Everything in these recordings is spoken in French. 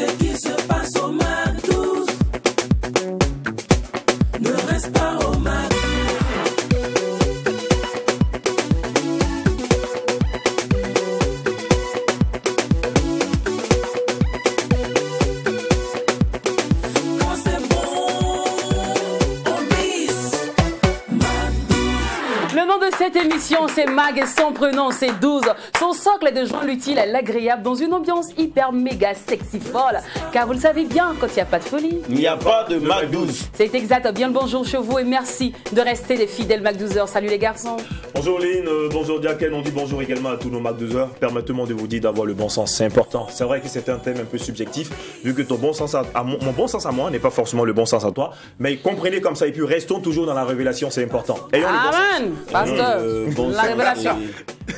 Ce qui se passe au MAC12 ne reste pas au MAC. Quand c'est bon, on bis. MAC12. Le nom de cette émission, c'est Mag et son prénom, c'est 12. Son socle est de joindre l'utile à l'agréable dans une ambiance hyper méga sexy folle. Car vous le savez bien, quand il n'y a pas de folie, Il n'y a pas de MAC12. c'est exact. Bien le bonjour chez vous et merci de rester des fidèles Mag 12h. Salut les garçons. Bonjour Lynn, bonjour Diaken, on dit bonjour également à tous nos MAC12. Permettez-moi de vous dire d'avoir le bon sens, c'est important. C'est vrai que c'est un thème un peu subjectif, vu que ton bon sens mon bon sens à moi n'est pas forcément le bon sens à toi. Mais comprenez comme ça et puis restons toujours dans la révélation, c'est important. Ayons le bon sens. Amen. Pasteur, la révélation.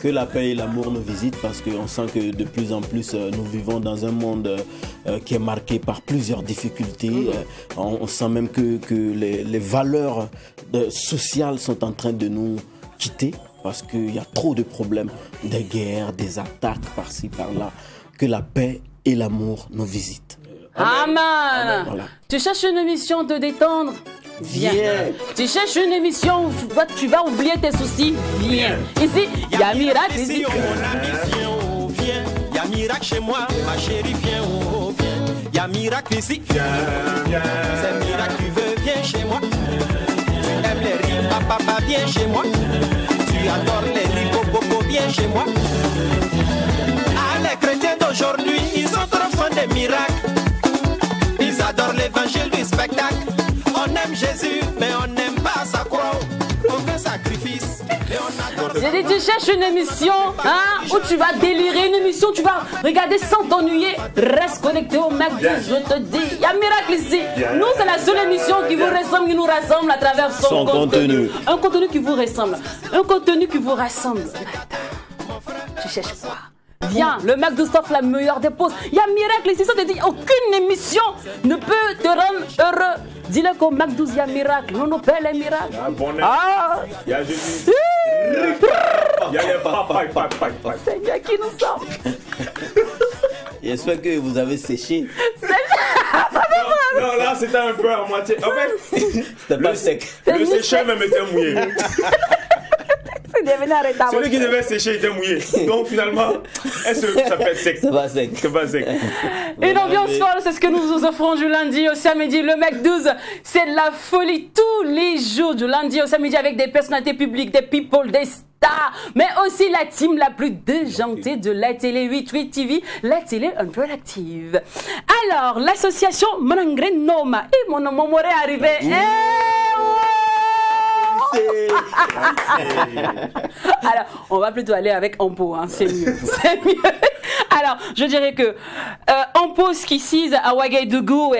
Que la paix et l'amour nous visitent parce qu'on sent que de plus en plus nous vivons dans un monde qui est marqué par plusieurs difficultés. On sent même que les valeurs sociales sont en train de nous quitter parce qu'il y a trop de problèmes, des guerres, des attaques par-ci, par-là. Que la paix et l'amour nous visitent. Amen. Voilà. Tu cherches une émission de détendre? Viens. Tu cherches une émission où tu vas oublier tes soucis? Viens. Ici, il y a miracle. Ici. Mon ami, viens, oh, viens. Y a miracle chez moi, ma chérie, viens, oh, viens. Y a miracle ici, viens, viens. C'est miracle, tu veux, viens chez moi. Tu aimes les rimes, papa, viens chez moi. Tu adores les rimes, bobo, viens chez moi. Ah, les chrétiens d'aujourd'hui, ils sont trop fans des miracles. Ils adorent l'évangile du spectacle. On aime Jésus, mais on n'aime pas sa croix. Aucun sacrifice. Et on adore. J'ai dit, tu cherches une émission où tu vas délirer, une émission où tu vas regarder sans t'ennuyer. Reste connecté au Mac 12, je te dis. Il y a miracle ici. Nous, c'est la seule émission qui vous ressemble, qui nous rassemble à travers son contenu. Un contenu qui vous ressemble. Un contenu qui vous rassemble. Tu cherches quoi? Viens, le Mac 12 t'offre la meilleure des pauses. Il y a miracle ici, ça te dit, aucune émission ne peut te rendre heureux. Dis-le qu'au Mac 12, il y a miracle. Non, père, les miracles. Il y a Jésus. Il y a les C'est bien qui nous sort. J'espère que vous avez séché. Non, là c'était un peu à moitié. En fait, C'était pas sec. le sécheur même était mouillé. C'est devenu arrêtable. Celui qui devait sécher était mouillé. Donc finalement, ça peut être sec. C'est pas sec. C'est pas sec. Une ambiance folle, c'est ce que nous vous offrons du lundi au samedi. Le Mac 12, c'est de la folie tous les jours, du lundi au samedi, avec des personnalités publiques, des people, des stars, mais aussi la team la plus déjantée de la télé 88 TV, la télé interactive. Alors, l'association Manangre Noma et mon nom est arrivé. Alors, on va plutôt aller avec Ampo, hein, c'est mieux. C'est mieux. Alors, je dirais que Ampo, ce qui cise à Ouagadougou,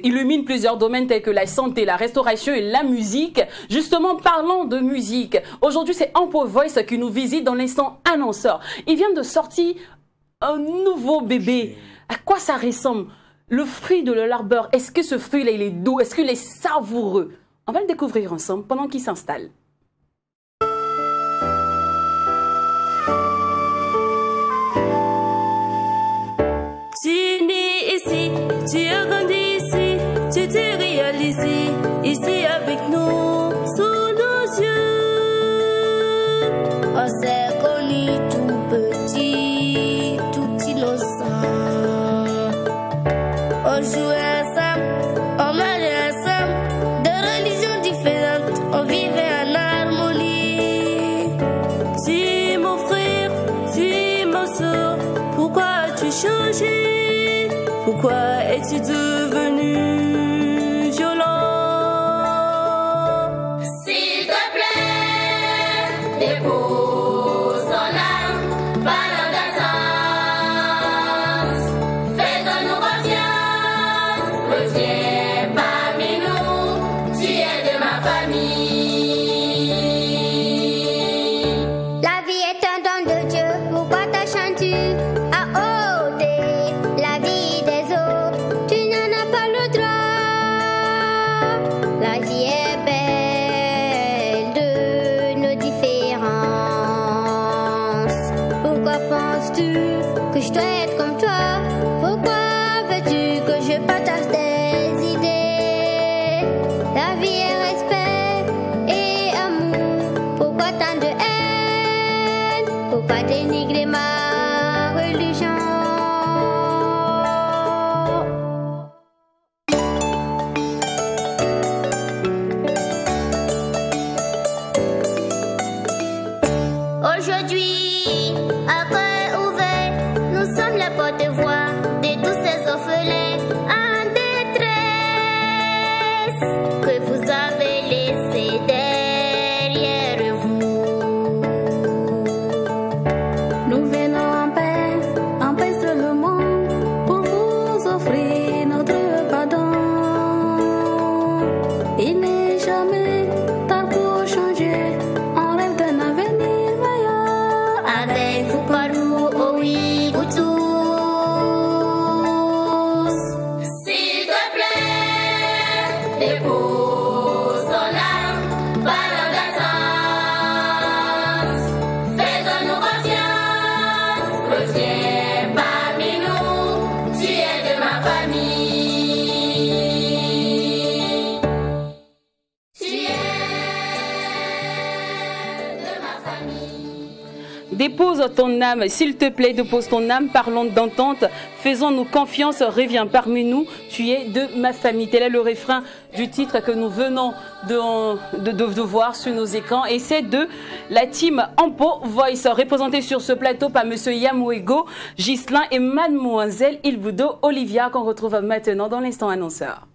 illumine plusieurs domaines tels que la santé, la restauration et la musique. Justement, parlons de musique. Aujourd'hui, c'est Ampo Voice qui nous visite dans l'instant annonceur. Il vient de sortir un nouveau bébé. À quoi ça ressemble? Le fruit de l'arbre, est-ce que ce fruit-là, il est doux? Est-ce qu'il est savoureux? On va le découvrir ensemble pendant qu'il s'installe. Tu es né ici, tu as grandi ici, tu te réalises ici avec nous, sous nos yeux. On s'est connus tout petit, tout innocent. On jouait ensemble, on mangeait ensemble, de religions différentes, on vivait en harmonie. Tu es mon frère, tu es ma soeur, pourquoi as-tu changé? Pourquoi es-tu devenu violent? S'il te plaît, dépose ton âme, pas d'attente. Fais-nous confiance, reviens parmi nous, tu es de ma famille. La vie est un don de Dieu, pourquoi t'achantes-tu à ôter la vie des autres? Tu n'en as pas le droit. La vie est belle de nos différences. Pourquoi penses-tu que je dois être comme toi? Pourquoi veux-tu ma religion. Aujourd'hui, à cœur ouvert, nous sommes la porte-voix de tous ces orphelins en détresse que vous avez laissés derrière vous. Nous venons en paix seulement pour vous offrir notre pardon. Il n'est jamais tard pour changer. On rêve d'un avenir meilleur. Avec vous partout, oh oui, pour tous. S'il te plaît, dépose ton âme, parole d'attente. Faisons-nous confiance, reviens parmi nous, tu es de ma famille. Tu es de ma famille. Dépose ton âme, s'il te plaît, dépose ton âme, parlons d'entente, faisons-nous confiance, reviens parmi nous, tu es de ma famille. Tel est le refrain du titre que nous venons de voir sur nos écrans et c'est de la team Ampo Voice, représentée sur ce plateau par Monsieur Yamouego, Ghislain et Mademoiselle Ilbudo Olivia qu'on retrouve maintenant dans l'instant annonceur.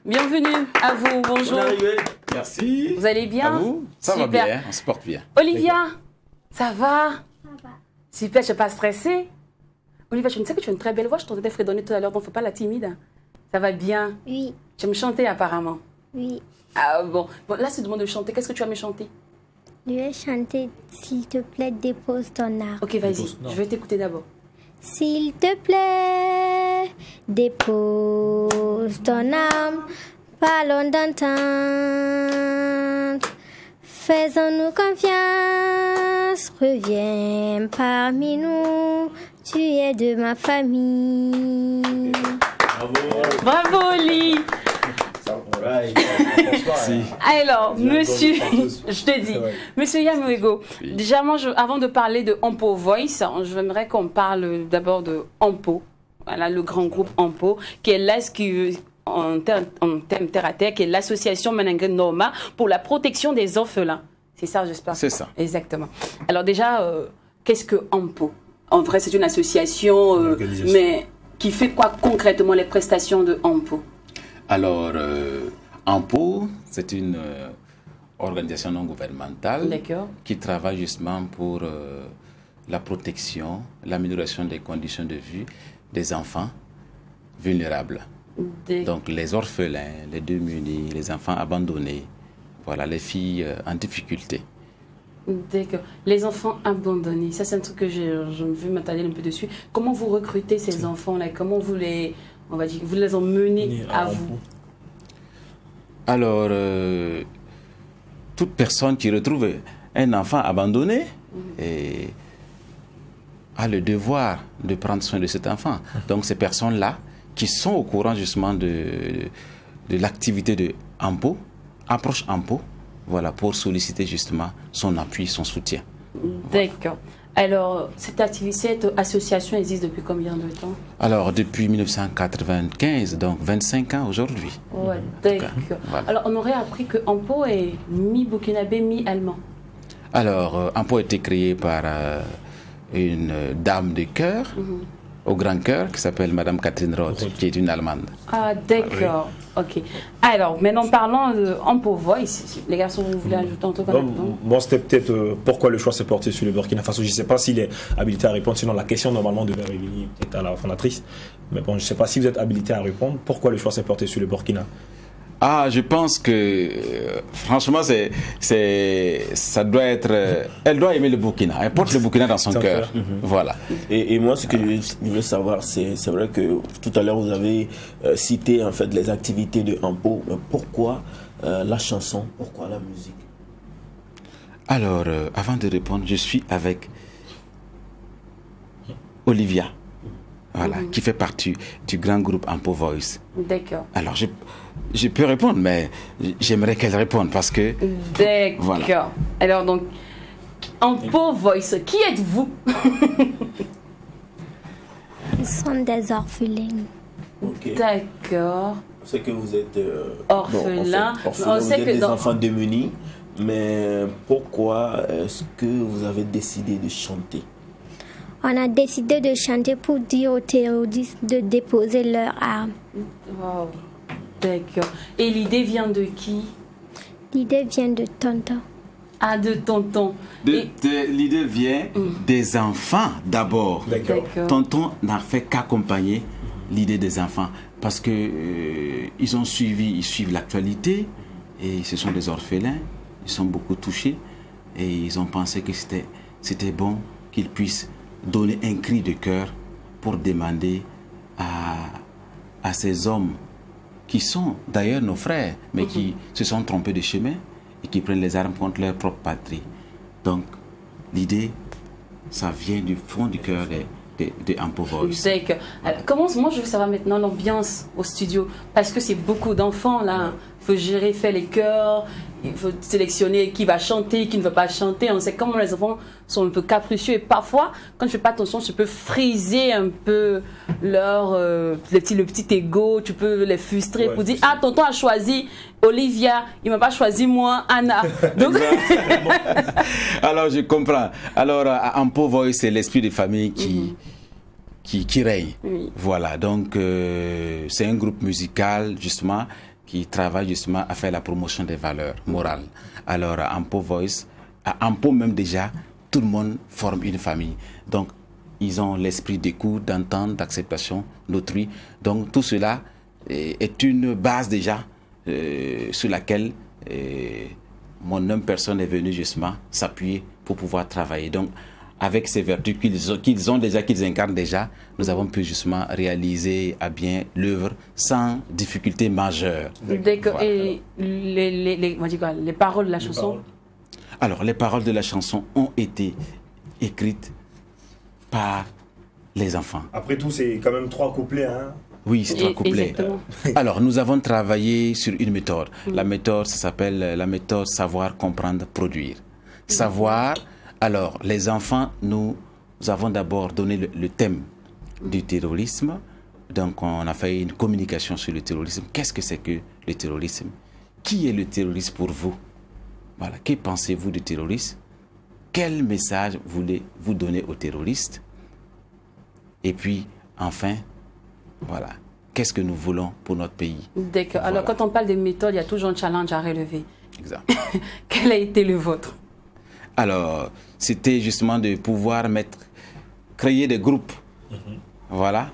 Bienvenue à vous, bonjour. Merci. Vous allez bien? À vous? Ça va Super. bien, on se porte bien. Olivia, ça va? Super, je ne suis pas stressée. Olivia, je ne sais que tu as une très belle voix, je t'entendais fredonner tout à l'heure, donc il ne faut pas la timide. Ça va bien? Oui, Tu aimes chanter apparemment? oui. Ah bon, là c'est le moment de chanter, qu'est-ce que tu as me chanter? Je vais chanter, s'il te plaît, dépose ton art. Ok, vas-y, je vais t'écouter d'abord. S'il te plaît, dépose ton âme, parlons d'entente. Faisons-nous confiance, reviens parmi nous, tu es de ma famille. Bravo Oli! Alors, monsieur, je te dis, monsieur Yamouego, déjà, moi, avant de parler de Ampo Voice, j'aimerais qu'on parle d'abord de Ampo, voilà, le grand groupe Ampo, qui est là, en termes terre à terre, qui est l'association Menengue Norma pour la protection des orphelins. C'est ça, j'espère? C'est ça. Exactement. Alors déjà, qu'est-ce que Ampo? En vrai, c'est une association, organisation. mais qui fait quoi concrètement les prestations de Ampo? Alors, Ampo, c'est une organisation non gouvernementale D'accord. qui travaille justement pour la protection, l'amélioration des conditions de vie des enfants vulnérables. Donc, les orphelins, les démunis, les enfants abandonnés, voilà, les filles en difficulté. D'accord. Les enfants abandonnés, ça c'est un truc que je veux m'attarder un peu dessus. Comment vous recrutez ces enfants-là? Comment vous les, on va dire, vous les emmenez à vous? Alors, toute personne qui retrouve un enfant abandonné a le devoir de prendre soin de cet enfant. Donc, ces personnes-là qui sont au courant justement de l'activité de Ampo, approchent Ampo, voilà, pour solliciter justement son appui, son soutien. D'accord. Alors, cette association existe depuis combien de temps? Alors, depuis 1995, donc 25 ans aujourd'hui. Ouais, d'accord. Voilà. Alors, on aurait appris que Ampo est mi-burkinabé, mi-allemand. Alors, Ampo a été créé par une dame de cœur, au grand cœur, qui s'appelle Madame Catherine Roth, qui est une Allemande. Ah, d'accord. Ok. Alors, maintenant, parlons de Ampo Voice. Les garçons, vous voulez ajouter un truc là-dedans? Bon, c'était peut-être pourquoi le choix s'est porté sur le Burkina Faso. Je ne sais pas s'il est habilité à répondre, sinon la question normalement devait revenir peut-être à la fondatrice. Mais bon, je ne sais pas si vous êtes habilité à répondre. Pourquoi le choix s'est porté sur le Burkina? Ah, je pense que, franchement, ça doit être... elle doit aimer le Burkina. Elle porte le Burkina dans son cœur. Voilà. Et moi, ce que je veux savoir, c'est vrai que tout à l'heure, vous avez cité en fait les activités de Ampo. Mais pourquoi la chanson? Pourquoi la musique? Alors, avant de répondre, je suis avec Olivia, voilà, qui fait partie du grand groupe Ampo Voice. D'accord. Alors, je peux répondre, mais j'aimerais qu'elle réponde parce que... D'accord. Voilà. Alors, donc, Ampo Voice, qui êtes-vous? Nous sommes des orphelins. Ok. D'accord. C'est que vous êtes Orphelins. orphelins, On vous sait êtes que des dans- enfants démunis. Mais pourquoi est-ce que vous avez décidé de chanter? On a décidé de chanter pour dire aux terroristes de déposer leurs armes. Wow. D'accord. Et l'idée vient de qui? L'idée vient de tonton. Ah, de tonton. Et- L'idée vient des enfants d'abord. D'accord. D'accord. Tonton n'a fait qu'accompagner l'idée des enfants parce que ils suivent l'actualité et ce sont des orphelins, ils sont beaucoup touchés et ils ont pensé que c'était bon qu'ils puissent donner un cri de cœur pour demander à ces hommes qui sont d'ailleurs nos frères mais qui se sont trompés de chemin et qui prennent les armes contre leur propre patrie. Donc l'idée, ça vient du fond du cœur de Ampo Voice. D'accord. Alors, moi, je veux savoir maintenant l'ambiance au studio. Parce que c'est beaucoup d'enfants, là. Il faut gérer, faire les chœurs. Il faut sélectionner qui va chanter, qui ne va pas chanter. On sait comment les enfants sont un peu capricieux. Et parfois, quand je ne fais pas attention, je peux friser un peu le petit ego. Tu peux les frustrer pour dire, ah, tonton a choisi Olivia. Il ne m'a pas choisi moi, Anna. Donc, Alors, je comprends. Alors, à Ampo Voice, c'est l'esprit de famille qui règne. Oui. Voilà, donc c'est un groupe musical, justement, qui travaille justement à faire la promotion des valeurs morales. Alors, à Ampo Voice, à Ampo même déjà, tout le monde forme une famille. Donc, ils ont l'esprit d'écoute, d'entente, d'acceptation d'autrui. Donc, tout cela est une base déjà sur laquelle mon homme personne est venu justement s'appuyer pour pouvoir travailler. Donc, avec ces vertus qu'ils ont déjà, qu'ils incarnent déjà, nous avons pu justement réaliser à bien l'œuvre sans difficulté majeure. d'accord. Voilà. Et les paroles de la chanson? Alors, les paroles de la chanson ont été écrites par les enfants. Après tout, c'est quand même 3 couplets, hein. Oui, c'est 3 couplets. Exactement. Alors, nous avons travaillé sur une méthode. La méthode, ça s'appelle la méthode savoir, comprendre, produire. Savoir, alors, les enfants, nous avons d'abord donné le thème du terrorisme. Donc, on a fait une communication sur le terrorisme. Qu'est-ce que c'est que le terrorisme? Qui est le terroriste pour vous? Voilà, que pensez-vous du terroriste? Quel message voulez-vous donner aux terroristes? Et puis, enfin, voilà, qu'est-ce que nous voulons pour notre pays? D'accord. Voilà. Alors, quand on parle des méthodes, il y a toujours un challenge à relever. Exact. Quel a été le vôtre? Alors, c'était justement de pouvoir créer des groupes, voilà,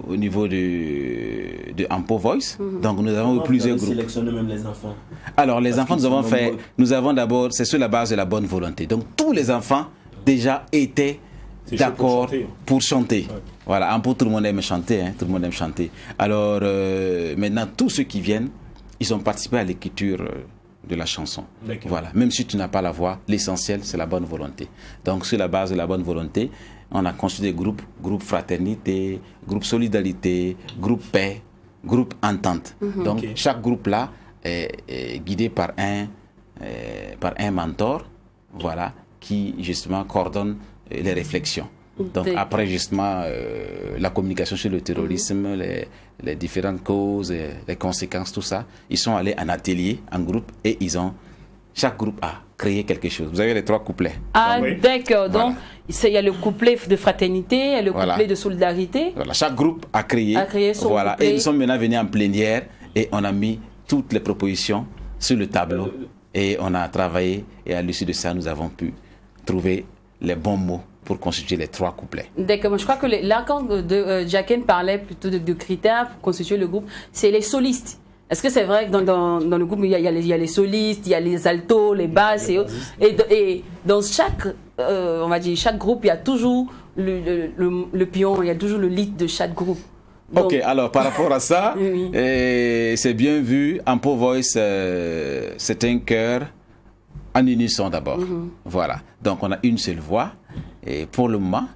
au niveau de Ampo Voice. Donc, nous avons eu plusieurs groupes. Sélectionner même les enfants. Alors, les Parce enfants, qu'ils nous avons sont fait, nombreux. nous avons d'abord, c'est sur la base de la bonne volonté. Donc, tous les enfants déjà étaient C'est chaud pour d'accord chanter. pour chanter. Ouais. Voilà, Ampo, tout le monde aime chanter, hein, tout le monde aime chanter. Alors, maintenant, tous ceux qui viennent, ils ont participé à l'écriture de la chanson. D'accord. Voilà, même si tu n'as pas la voix, l'essentiel, c'est la bonne volonté. Donc, sur la base de la bonne volonté, on a construit des groupes, groupe fraternité, groupe solidarité, groupe paix, groupe entente. Donc, Ok. chaque groupe là est guidé par un mentor, voilà, qui justement coordonne les réflexions. Donc, D'accord. après justement la communication sur le terrorisme, les différentes causes, les conséquences, tout ça, ils sont allés en atelier, en groupe, et chaque groupe a créé quelque chose. Vous avez les 3 couplets. Ah, Oui. d'accord. Voilà. Donc, il y a le couplet de fraternité, il y a le Voilà. couplet de solidarité. Voilà, chaque groupe a créé, son voilà, couplet. et nous sommes maintenant venus en plénière et on a mis toutes les propositions sur le tableau et on a travaillé et à l'issue de ça, nous avons pu trouver les bons mots pour constituer les 3 couplets. D'accord. Je crois que là, quand Jacken parlait plutôt de critères pour constituer le groupe, c'est les solistes. Est-ce que c'est vrai que dans le groupe, il y a les solistes, il y a les altos, les basses et autres. Et dans chaque, on va dire, chaque groupe, il y a toujours le pion, il y a toujours le lead de chaque groupe. Donc, Ok, alors par rapport à ça, Oui. c'est bien vu. Ampo Voice, c'est un chœur en unisson d'abord. Voilà. Donc on a une seule voix. Et pour le moment,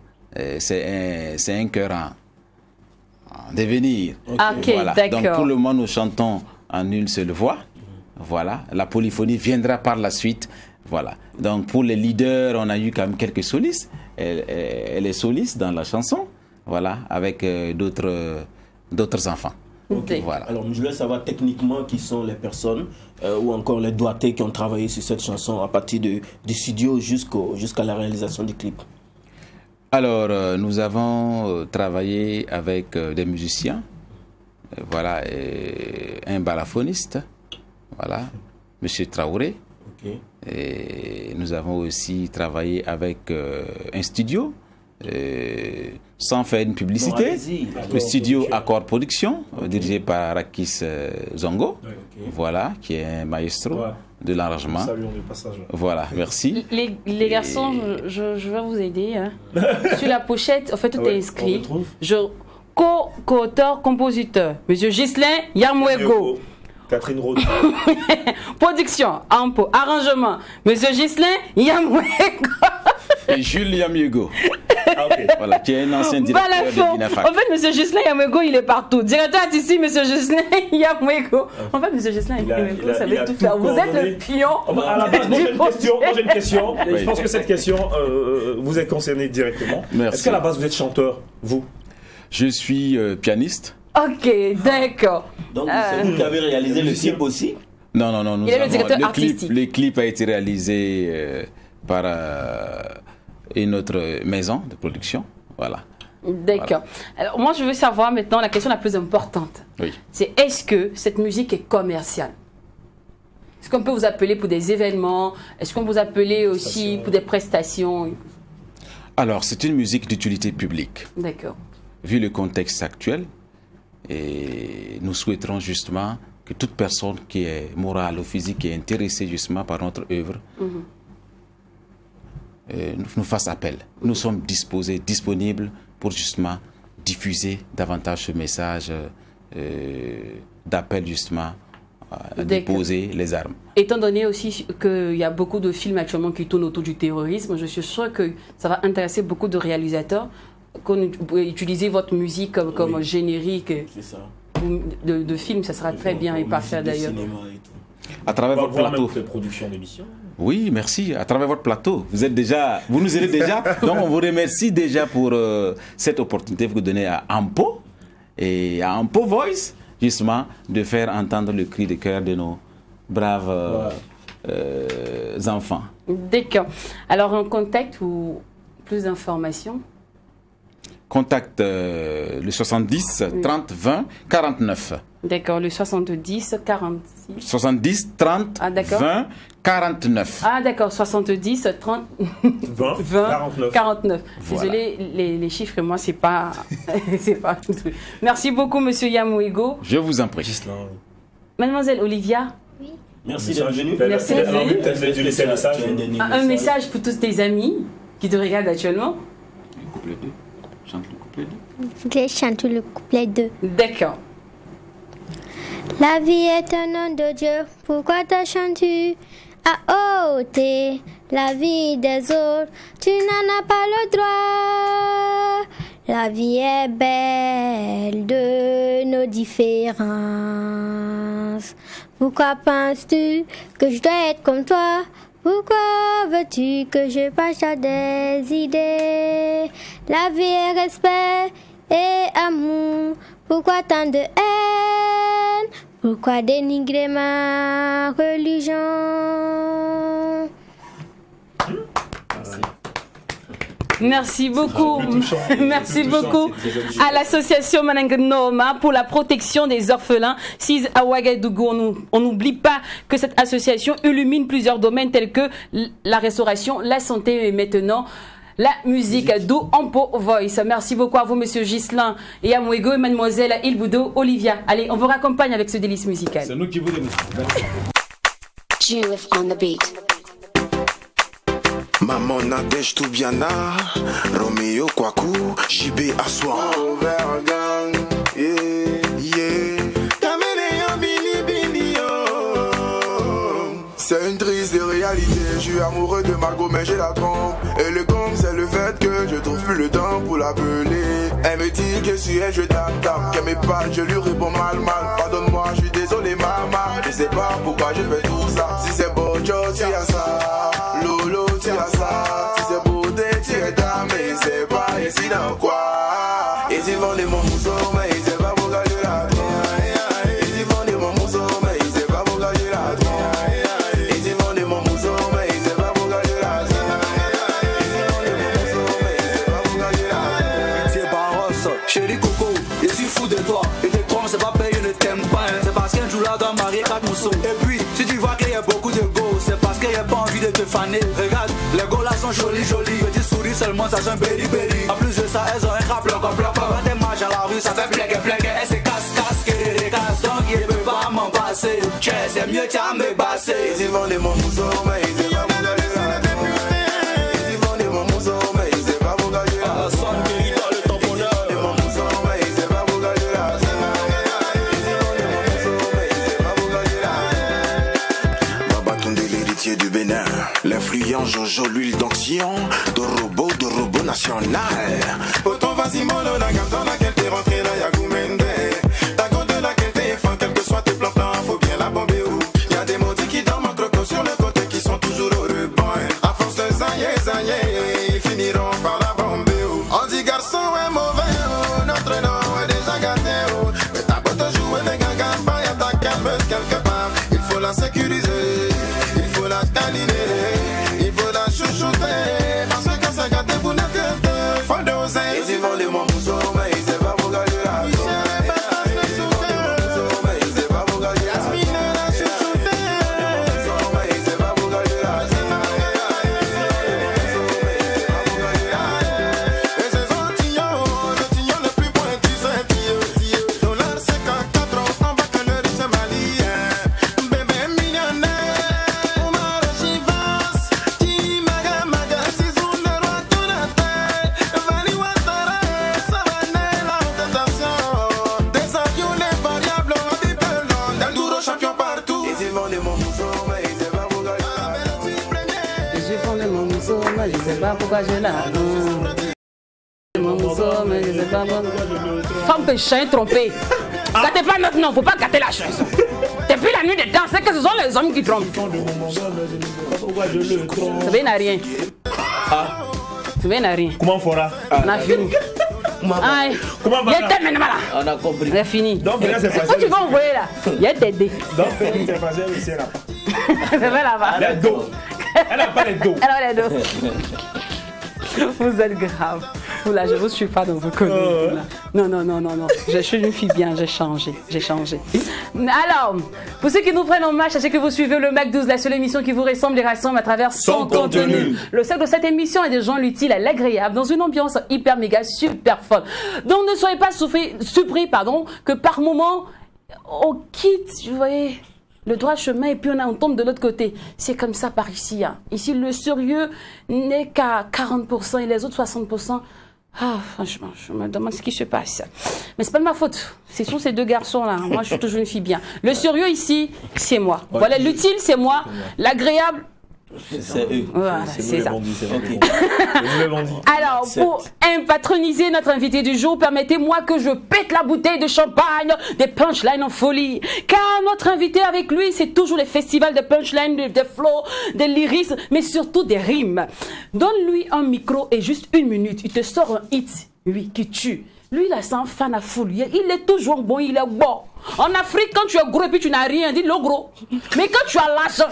c'est un chœur en devenir. Ok, Voilà. d'accord. Donc pour le moment, nous chantons en une seule voix. Voilà. La polyphonie viendra par la suite. Voilà. Donc pour les leaders, on a eu quand même quelques solistes. Elle est soliste dans la chanson. Voilà, avec d'autres enfants. Ok. Voilà. Alors, je voulais savoir techniquement qui sont les personnes ou encore les doigtés qui ont travaillé sur cette chanson à partir du studio jusqu'à la réalisation du clip. Alors, nous avons travaillé avec des musiciens. Voilà, et un balafoniste. Voilà, Monsieur Traoré. Ok. Et nous avons aussi travaillé avec un studio. Sans faire une publicité, Non, allez-y. le studio Accord Production, dirigé par Rakis Zongo, voilà, qui est un maestro de l'arrangement. Saluons le passage. Voilà, merci. Les garçons, je vais vous aider. Hein. Sur la pochette, en fait, tout est inscrit. Co-auteur, compositeur, Monsieur Ghislain Yamouego. Catherine Roth. Production, Ampo, arrangement, Monsieur Ghislain Yamouego. Et Jules Yamouego. Ah, ok. Voilà, qui est un ancien directeur de l'INAFAC. En fait, Monsieur Ghislain Yamouego, il est partout. Directeur artistique, Monsieur Ghislain Yamouego. En fait, Monsieur Ghislain Yamouego, vous savez tout faire. Vous êtes le pion. À la base, moi j'ai une question. Oui. Je pense que cette question, vous êtes concerné directement. Merci. Est-ce qu'à la base, vous êtes chanteur, vous? Je suis pianiste. Ok, d'accord. Donc, c'est vous qui avez réalisé le clip aussi? Non, nous Il est le avons- directeur clip, artistique. le clip a été réalisé par une autre maison de production. Voilà. D'accord. Alors, moi, je veux savoir maintenant la question la plus importante. Oui. C'est est-ce que cette musique est commerciale? Est-ce qu'on peut vous appeler pour des événements? Est-ce qu'on peut vous appeler aussi pour des prestations? Alors, c'est une musique d'utilité publique. D'accord. Vu le contexte actuel, et nous souhaiterons justement que toute personne qui est morale ou physique, qui est intéressée justement par notre œuvre, nous fasse appel. Nous sommes disponibles pour justement diffuser davantage ce message d'appel justement à déposer les armes. Étant donné aussi qu'il y a beaucoup de films actuellement qui tournent autour du terrorisme, je suis sûre que ça va intéresser beaucoup de réalisateurs. Qu'on utiliser votre musique comme générique C'est ça. de film, ça sera très bien et parfait d'ailleurs. À travers votre plateau. production d'émission. Oui, merci. À travers votre plateau. Vous nous aidez déjà. Donc, on vous remercie déjà pour cette opportunité que vous donnez à Ampo et à Ampo Voice, justement, de faire entendre le cri de cœur de nos braves enfants. D'accord. Alors, un contact ou plus d'informations? Contact le 70 30 20 49. D'accord, le 70 46. 70 30 Ah, d'accord. 20 49. Ah, d'accord, 70 30 20 49. 49. Voilà. Désolé, les chiffres, moi, c'est pas. c'est pas tout. Merci beaucoup, monsieur Yamouego. Je vous en prie. Mademoiselle Olivia, Merci d'être venu. Merci d'être venu. Peut-être que tu laisses un message. un message pour tous tes amis qui te regardent actuellement. Le couplet 2. Chante le couplet 2. Je chante le couplet 2. D'accord. La vie est un nom de Dieu, pourquoi te chantes-tu à ôter la vie des autres? Tu n'en as pas le droit. La vie est belle de nos différences. Pourquoi penses-tu que je dois être comme toi? Pourquoi veux-tu que je partage des idées? La vie est respect et amour. Pourquoi tant de haine? Pourquoi dénigrer ma religion? Merci beaucoup. Merci beaucoup à l'association Mananganoma pour la protection des orphelins. Si à Ouagadougou, on n'oublie pas que cette association illumine plusieurs domaines tels que la restauration, la santé et maintenant la musique, d'où Ampo Voice. Merci beaucoup à vous, monsieur Ghislain et à Mouego et mademoiselle Ilboudo Olivia. Allez, on vous raccompagne avec ce délice musical. C'est nous qui vous remercions. Judith on the beat. Maman Nadège Toubiana, Roméo Kwaku, JB Assoir. C'est une triste réalité, je suis amoureux amoureux de Margot, mais j'ai la trompe. Et le comble, c'est le fait que je trouve plus le temps pour l'appeler. Elle me dit que si elle, je tape. Qu'elle me parle, je lui réponds mal. Pardonne-moi, je suis désolé, maman. Je sais pas pourquoi je fais tout ça. Si c'est beau, tu as ça. Lolo, tu as ça. Si c'est beauté, tu es dame. Mais c'est pas ici dans quoi. Et si vendez mon mousson, mais il sait pas pourquoi je la trouve. Et si vendez mon mousson, mais il sait pas pourquoi je la trouve. Et si vendez mon mousson, mais il sait pas pourquoi je la trouve. Et si vendez mon mousson, mais il sait pas pourquoi je la trouve. C'est Barros, chérie Coco, je suis fou de toi. Et tes trompes, c'est pas payé, je ne t'aime pas. C'est parce qu'un jour là, doit marier 4 moussons. Et puis, si tu vois qu'il y a beaucoup de go, c'est parce qu'il n'y a pas envie de te faner. Regarde, les go là sont jolis. Petit souris seulement, ça sent berry. En plus de ça, elles ont un rap blanc. Quand elles marchent à la rue, ça fait plague. Elles se casse, qu'elles recassent. Donc il peut pas m'en passer. C'est mieux, tiens, me passer. Et si vendez mon mousson, mais il sait pas pourquoi je la trouve. Et si vendez mon mousson, mais il sait pas pourquoi je la trouve. Son guérit dans le tamponneur. Et mon mousson, mais il sait pas pourquoi je la trouve. Et si vendez mon mousson, mais il sait pas pourquoi je la trouve. Babatunde, l'héritier du Bénin. L'influent Jojo, l'huile d'onction. De robot national. Pourtant, vas-y, mono, la gamme dans laquelle t'es rentré, là, y'a Goumende. Ta go de laquelle t'es fin, quel que soit tes plans, faut bien la bomber où. Y'a des maudits qui dorment en croco sur le côté, qui sont toujours au rebond. À force de zayer, ils finiront par la bomber où. On dit garçon est mauvais, oh, notre nom est déjà gâté, oh. Mais t'as beau te jouer les gangans, y'a ta calmeuse quelque part. Il faut la sécuriser, il faut la câliner, il faut la chouchouter. Parce que quand c'est gâté, vous n'êtes que faut doser. Et si vendez mon mousson, mais il sait pas pourquoi je la trouve. Je sais pas pourquoi je la Femme que chien trompé. Gâtez pas notre nom, faut pas gâter la chanson. Depuis la nuit des danses, c'est que ce sont les hommes qui trompent. Ça veut rien. Ça veut rien. Comment on fera? On a fini. Aïe. Il y a des là. On a compris. C'est fini. Donc, là, c'est quoi tu vas envoyer là? Il y a des dés. Donc, c'est passé ici là. C'est vrai là-bas. Elle a dos. Elle n'a pas les dos. Elle a les dos. Vous êtes grave. Là, je ne vous suis pas dans vos conneries. Non. Je suis une fille bien, j'ai changé. Alors, pour ceux qui nous prennent en marche, sachez que vous suivez le Mac 12, la seule émission qui vous ressemble et rassemble à travers son contenu. Le cercle de cette émission est des gens l'utile à l'agréable, dans une ambiance hyper méga super fun. Donc ne soyez pas surpris que par moment, on quitte, vous voyez, le droit chemin et puis on tombe de l'autre côté. C'est comme ça par ici. Hein. Ici, le sérieux n'est qu'à 40% et les autres 60%. Ah, franchement, je me demande ce qui se passe. Mais c'est pas de ma faute. Ce sont ces deux garçons-là. Moi, je suis toujours une fille bien. Le sérieux ici, c'est moi. Voilà, l'utile, c'est moi. L'agréable, c'est eux. Voilà, c'est ça. Alors, pour patroniser notre invité du jour, permettez-moi que je pète la bouteille de champagne, des punchlines en folie. Car notre invité avec lui, c'est toujours les festivals de punchlines, de flow, de lyrisme, mais surtout des rimes. Donne-lui un micro et juste 1 minute, il te sort un hit, oui, qui tue. Lui, là, c'est un fan à foule. Il est toujours bon, il est bon. En Afrique, quand tu es gros et puis tu n'as rien, dis le gros. Mais quand tu as l'argent,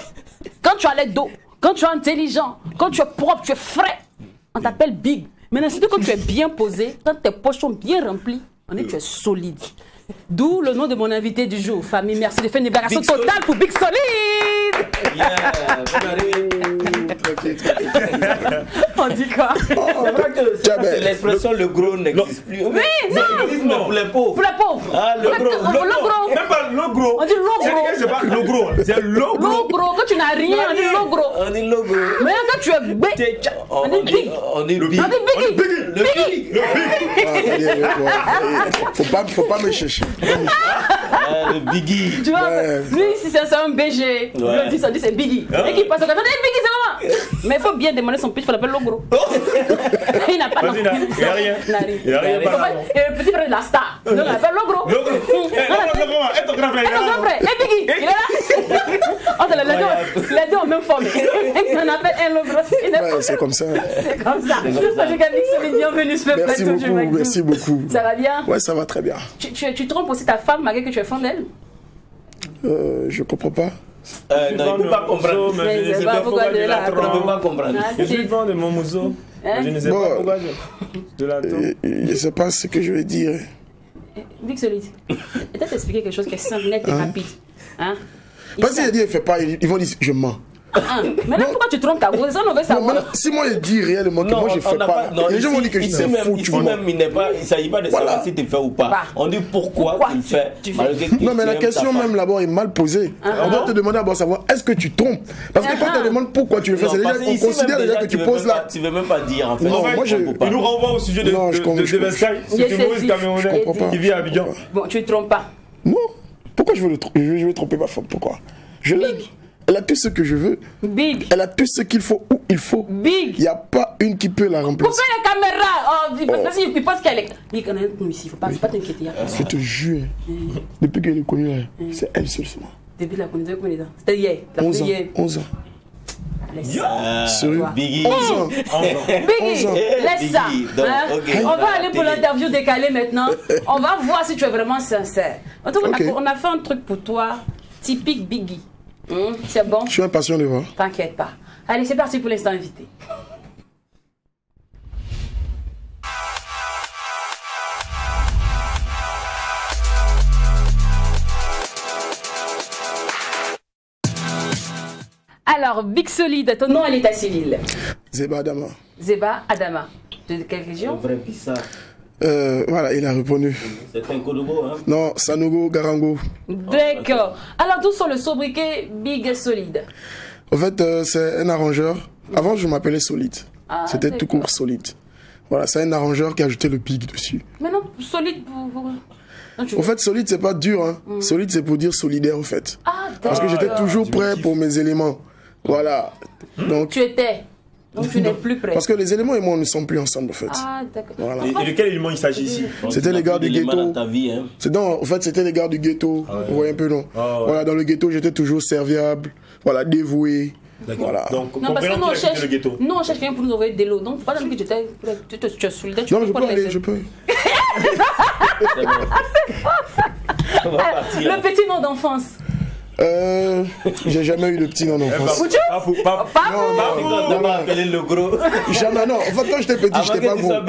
quand tu as les dos, quand tu es intelligent, quand tu es propre, tu es frais, on t'appelle big. Maintenant, surtout quand tu es bien posé, quand tes poches sont bien remplies, on dit que tu es solide. D'où le nom de mon invité du jour. Famille, merci de faire une libération totale pour Big Solide. On dit quoi? C'est vrai que l'expression le gros n'existe plus. Oui, non. Pour les pauvres. Pour les pauvres. Ah, le gros. Le gros. Même pas le gros. On dit le gros. C'est pas le gros. C'est le gros. Le gros. Quand tu n'as rien, on dit le gros. On dit le gros. Mais quand tu es big, on dit big. On dit big. Le big. Faut pas me chercher. Le biggie. Tu vois, lui, si c'est un BG, on dit c'est biggie. Et qui passe au côté, biggie, c'est comment? Mais il faut bien demander son petit frère, l'appelle le gros. Il n'a pas Vas-y, il n'y a rien. Il n'y a rien. Et le petit frère de la star. Donc, on appelle le gros. Le gros. Et ton grand frère. Et ton grand frère. Et Biggie, il est là. On l'a dit en même forme. On appelle un le gros. Ouais, c'est comme ça. C'est comme ça. Je regarde Big Solid, bienvenue sur le Merci plateau du beaucoup, McDo. merci beaucoup. Ça va bien? Ouais, ça va très bien. Tu trompes aussi ta femme malgré que tu es fan d'elle? Je comprends pas. Non, il ne peut pas comprendre. Mais je ne sais pas pourquoi de la Il ne peut pas comprendre. Je suis fan de mon museau. Je ne sais pas pourquoi je l'attends. Je ne sais pas ce que je vais dire. Big Solid, je vais t'expliquer quelque chose qui est simple, net et rapide. Hein? Parce qu'il dit, il ne fait pas, ils vont dire, je mens. Maintenant, pourquoi tu trompes ta voix? Ça, on veut savoir. Si moi je dis réellement que moi je fais pas, les gens vont dire que je suis fou, tu vois. Même, il ne s'agit pas de savoir si tu fais ou pas. On dit pourquoi tu fais. Non, mais la question même là-bas est mal posée. On doit te demander d'abord savoir est-ce que tu trompes. Parce que quand on te demande pourquoi tu le fais, c'est déjà on considère déjà que tu poses là. Tu ne veux même pas dire en fait. Non, moi je. Il nous renvoie au sujet de Devesky, c'est humoriste camerounais qui vit à Abidjan. Bon, tu ne trompes pas. Non. Pourquoi je vais tromper ma femme? Pourquoi? Je l'aime. Elle a tout ce que je veux. Big. Elle a tout ce qu'il faut où il faut. Big. Il n'y a pas une qui peut la remplacer. Pourquoi la caméra? Parce qu'il pense qu'elle est. Big, on est nous ici, il ne faut pas t'inquiéter. Je te jure, depuis qu'elle est connue, c'est elle seule seulement. Depuis la connaissance, combien de temps? C'était hier. 11 ans. 11 ans. Sérieux? Biggie. 11 ans. Biggie, laisse ça. On va aller pour l'interview décalée maintenant. On va voir si tu es vraiment sincère. En tout cas, on a fait un truc pour toi, typique Biggie. C'est bon? Je suis impatient de voir. T'inquiète pas. Allez, c'est parti pour l'instant invité. Alors, Big Solid, ton nom à l'état civil? Zeba Adama. Zeba Adama. De quelle région? Vrai pissard. Voilà, il a répondu. C'est un Kodogo, hein? Non, Sanogo Garango. D'accord. Alors, d'où sont le sobriquet Big Solid? En fait, c'est un arrangeur. Avant, je m'appelais Solide. C'était tout court Solide. Voilà, c'est un arrangeur qui a ajouté le big dessus. Mais non, Solide pour... En fait, solide, c'est pas dur. Hein. Solide, c'est pour dire solidaire, en fait. Parce que j'étais toujours prêt pour mes éléments. Voilà. Donc, tu étais. Donc tu n'es plus prêt. Parce que les éléments et moi, on ne sommes plus ensemble, en fait. Ah, d'accord. Voilà. Et de quel élément il s'agit ici? C'était les gars du ghetto. Hein. En fait, c'était les gars du ghetto. Vous voyez un peu, non? Voilà, dans le ghetto, j'étais toujours serviable. Voilà, dévoué. Voilà. Donc, non, parce que nous, on cherche, quelqu'un pour nous envoyer des lots. Donc, pas que tu es solidaire. Non, je peux aller, je peux. Le petit nom d'enfance. J'ai jamais eu de petit nom d'enfance. On m'a appelé le gros. Jamais, non. En fait, quand j'étais petit, j'étais pas gros. Non,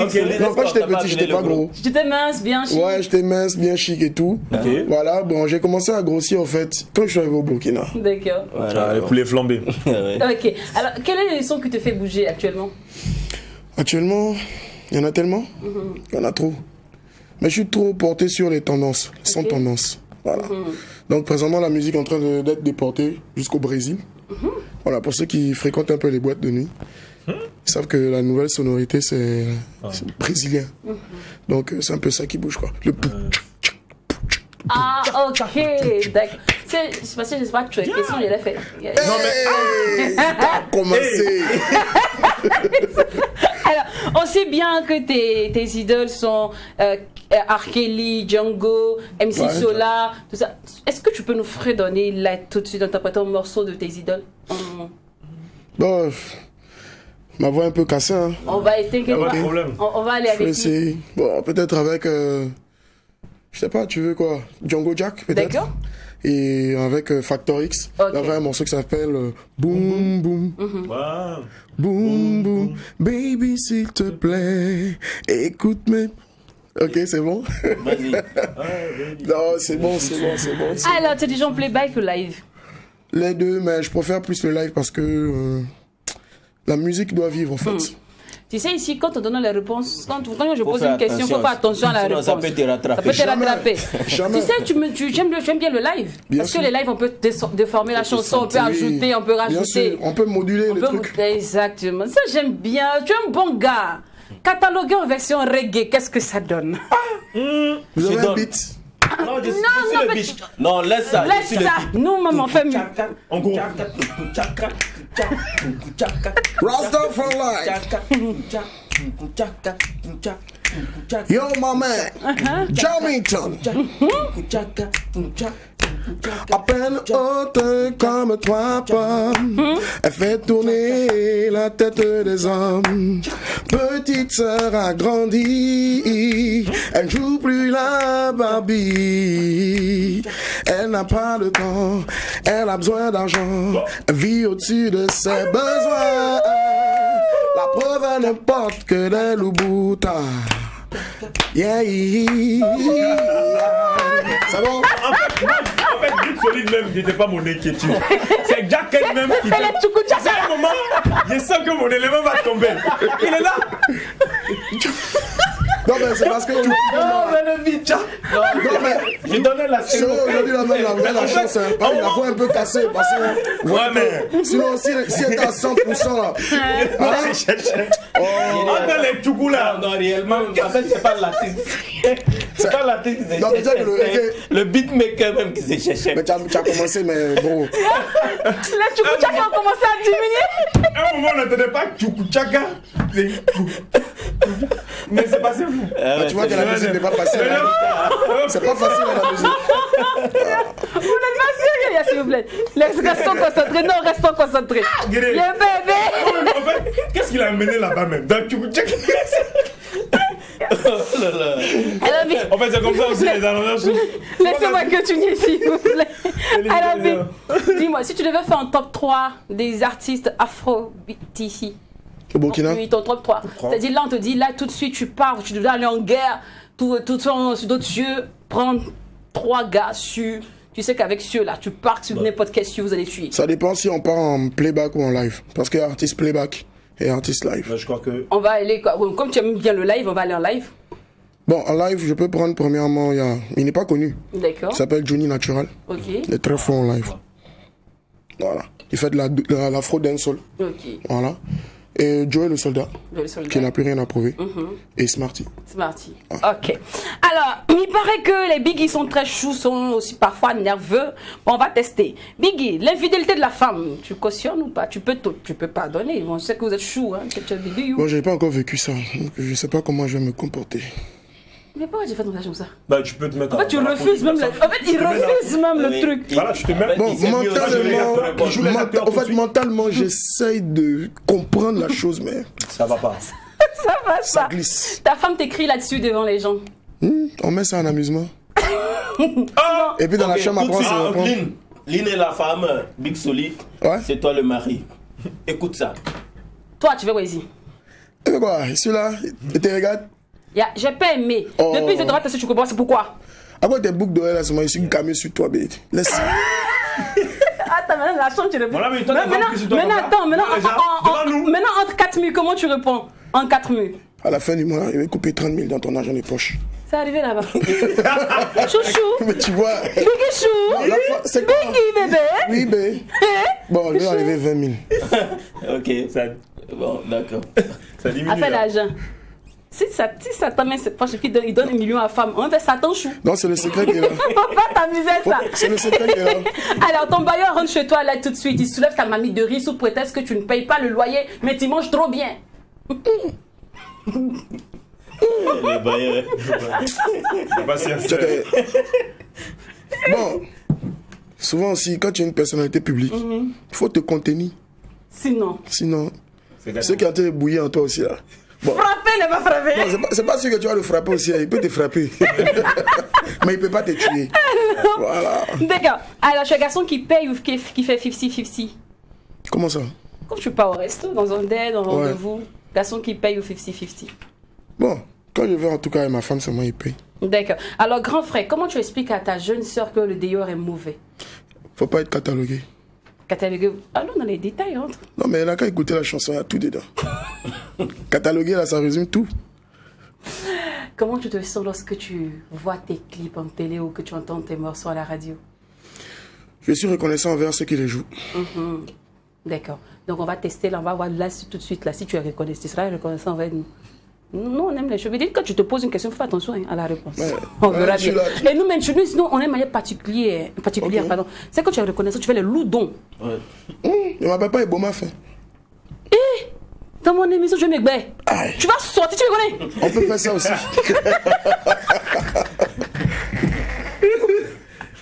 quand j'étais petit, j'étais pas gros. J'étais mince, bien chic. Ouais, j'étais mince, bien chic et tout. Voilà, bon, j'ai commencé à grossir en fait quand je suis arrivé au Burkina. D'accord. Voilà, les poulets flambés. Ok. Alors, quel est le son qui te fait bouger actuellement? Actuellement, il y en a tellement. Il y en a trop. Mais je suis trop porté sur les tendances, sans tendance. Voilà. Donc présentement la musique est en train d'être déportée jusqu'au Brésil. Voilà, pour ceux qui fréquentent un peu les boîtes de nuit, ils savent que la nouvelle sonorité c'est brésilien. Donc c'est un peu ça qui bouge quoi. Le Ah ok, d'accord. C'est parce que je sais pas que tu as une question, je l'ai fait. Non mais c'est pas commencé. Alors, on sait bien que tes idoles sont R. Kelly, Django, MC Solar, tout ça. Est-ce que tu peux nous fredonner là tout de suite interpréter un morceau de tes idoles? Bon, ma voix est un peu cassée. Hein. On va éteindre. On va aller avec qui? Bon, peut-être avec, je sais pas, tu veux quoi? Django Jack, peut-être. D'accord. Et avec Factor X, il y avait un morceau qui s'appelle Boom Boom. Boom Boom, baby s'il te plaît, écoute mes... Ok, c'est bon? Vas-y. Non, c'est bon. Alors, tu es déjà en playback ou live? Les deux, mais je préfère plus le live parce que la musique doit vivre en fait. Tu sais, ici, quand on donne les réponses, quand je pose une question, il faut faire attention à la réponse. Ça peut te rattraper. Tu sais, j'aime bien le live. Parce que les lives, on peut déformer la chanson, on peut ajouter, on peut rajouter. Bien sûr, on peut moduler le truc. Exactement. Ça, j'aime bien. Tu es un bon gars. Catalogué en version reggae, qu'est-ce que ça donne? Vous avez un beat? Non, je suis non, le mais bitch. Non, laisse ça. je Laisse suis le ça. bitch. Nous, maman, fait mieux. En gros. Rasta for life. Yo, my man. Jamington. À peine haute comme toi, pomme, elle fait tourner la tête des hommes. Petite sœur a grandi, elle joue plus la Barbie. Elle n'a pas de temps, elle a besoin d'argent, elle vit au-dessus de ses besoins. La preuve, elle ne porte que des louboutas. Yeah, c'est bon? En fait, Big Solide même n'était pas mon inquiétude. C'est Jack même qui. Elle est tout coup de chasse. À un moment, je sens que mon élément va tomber. Il est là. Non, mais c'est parce que tu. Non, mais le bitch. Non, mais je donnais la Sinon, aujourd'hui, la même, la chance, hein. Il la voix un peu cassée. Parce que. Ouais, mais. Sinon, si elle est à 100%, là. Entre les Tchougou là. Non, réellement, en fait, c'est pas l'artiste. C'est pas l'artiste qui s'est Non, mais cherché. c'est le beatmaker même qui s'est cherché. Mais tu as commencé, mais bon. Les Tchoukouchaka ont commencé à diminuer. À un moment, on n'entendait pas Tchoukouchaka. Mais c'est pas simple. Tu vois que la musique n'est pas facile. C'est pas facile la musique. Vous n'êtes pas sérieux, s'il vous plaît. Restons concentrés. Non, restons concentrés. Guéré. Le bébé. En fait, qu'est-ce qu'il a amené là-bas même? Dans Tchoukouchaka. En fait, c'est comme ça aussi les arrangeurs. Laissez-moi continuer, s'il vous plaît. Alors, dis-moi, si tu devais faire un top 3 des artistes afro-beat ici. Au Burkina? Oui, ton top 3. C'est-à-dire, là, on te dit, là, tout de suite, tu pars, tu devais aller en guerre, tout sur d'autres cieux, prendre 3 gars sur. Tu sais qu'avec ceux-là, tu pars sur n'importe quel cieux, vous allez tuer. Ça dépend si on part en playback ou en live. Parce qu'il y a artiste playback et artiste live. Je crois que. On va aller, comme tu aimes bien le live, on va aller en live. Bon, en live, je peux prendre premièrement, il n'est pas connu. D'accord. Il s'appelle Johnny Natural. Ok. Il est très fort en live. Voilà. Il fait de l'afro dancehall. Ok. Voilà. Et Joey le soldat, qui n'a plus rien à prouver. Et Smarty. Smarty. Ok. Alors, il paraît que les Biggie sont très choux, sont aussi parfois nerveux. Bon, on va tester. Biggie, l'infidélité de la femme, tu cautionnes ou pas? Tu peux pardonner. Bon, je sais que vous êtes chou, hein. Tu Biggie. Bon, j'ai pas encore vécu ça. Donc, je sais pas comment je vais me comporter. Mais pourquoi j'ai fait ton comme ça? Bah, tu peux te mettre. En fait, tu refuses même le. En fait, il refuse même le truc. Voilà, tu te mets. Bon, mentalement, j'essaye de comprendre la chose, mais. Ça va pas. Ça va, ça glisse. Ta femme t'écrit là-dessus devant les gens. On met ça en amusement. Et puis dans la chambre, après, on se Lynn est la femme, Big Solid. Ouais. C'est toi le mari. Écoute ça. Toi, tu veux quoi ici? Et quoi? Celui-là, il te regarde? J'ai pas aimé. Depuis que tu te tu comprends, c'est pourquoi? Après tes boucles d'oreilles là, c'est moi, je suis camé sur toi, bête. Laisse. Attends, maintenant la chambre, tu réponds. Voilà, mais toi, maintenant, entre 4 000, comment tu réponds? En 4 000. À la fin du mois, il va couper 30 000 dans ton argent des poches. C'est arrivé là-bas. Chouchou. Mais tu vois. Biggie chou. C'est quoi? Biggie bébé. Oui, bébé. Bon, il va arriver 20 000. Ok, ça. Bon, d'accord. Ça diminue. A fait l'argent. Si ça t'amène cette poche, il donne 1 million à la femme, on fait ça ton chou. Non, c'est le secret qui est là. On va t'amuser ça. C'est le secret qui est là. Alors, ton bailleur rentre chez toi là tout de suite. Il soulève ta mamie de riz sous prétexte que tu ne payes pas le loyer, mais tu manges trop bien. Le bailleur. Bon, souvent aussi, quand tu es une personnalité publique, il faut te contenir. Sinon, ceux qui ont été bouillis en toi aussi là. Bon. Frapper ne va frapper. Non, c'est pas sûr que tu vas le frapper aussi, il peut te frapper. Mais il peut pas te tuer. Voilà. D'accord. Alors, je suis un garçon qui paye ou qui fait 50-50. Comment ça? Quand tu pars au resto, dans un date, dans un rendez-vous, garçon qui paye ou 50-50. Bon, quand je vais en tout cas avec ma femme, c'est moi qui paye. D'accord. Alors, grand frère, comment tu expliques à ta jeune soeur que le dehors est mauvais? Faut pas être catalogué. Catalogué. Allons dans les détails, entre. Non, mais elle a qu'à écouter la chanson, il y a tout dedans. Catalogué, là, ça résume tout. Comment tu te sens lorsque tu vois tes clips en télé ou que tu entends tes morceaux à la radio? Je suis reconnaissant envers ceux qui les jouent. D'accord. Donc, on va tester, là, on va voir là tout de suite, là, si tu es reconnaissant, tu seras reconnaissant envers nous. Non, on aime les cheveux. Dis que tu te poses une question, fais attention à la réponse. Ouais. On verra je suis bien. là. Et nous, même chez nous, sinon, on a une manière particulière. Ok. Pardon. C'est que tu as reconnaissance, tu fais les loudons. Ne m'appelle pas Eboma fait. Dans mon émission, je vais m'égbé. Tu vas sortir, tu me connais. On peut faire ça aussi.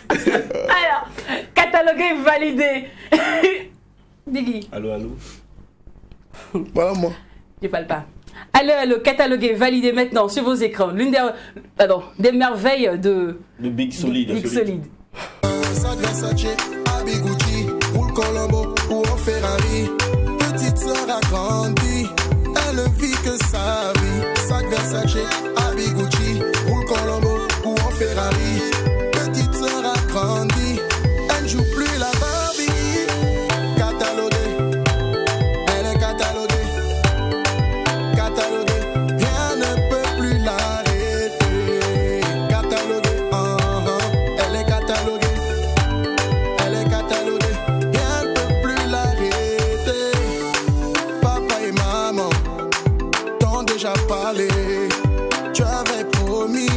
Alors, catalogué, validé. Diggy. Allô, allô. Voilà moi. Je parle pas. Alors, catalogué, validé maintenant sur vos écrans. L'une des merveilles de Big Solid. Big Solid. Sac Versace, habit Gucci, roule Colombo ou en Ferrari. Petite sœur a grandi, elle ne vit que sa vie. Sac Versace, habit Gucci, roule Colombo ou en Ferrari. Petite sœur a grandi, elle ne joue plus la Barbie. Cataloguée, elle est cataloguée. Cataloguée, rien ne peut plus l'arrêter. Cataloguée, elle est cataloguée. Elle est cataloguée, rien ne peut plus l'arrêter. Papa et maman t'ont déjà parlé. Tu avais promis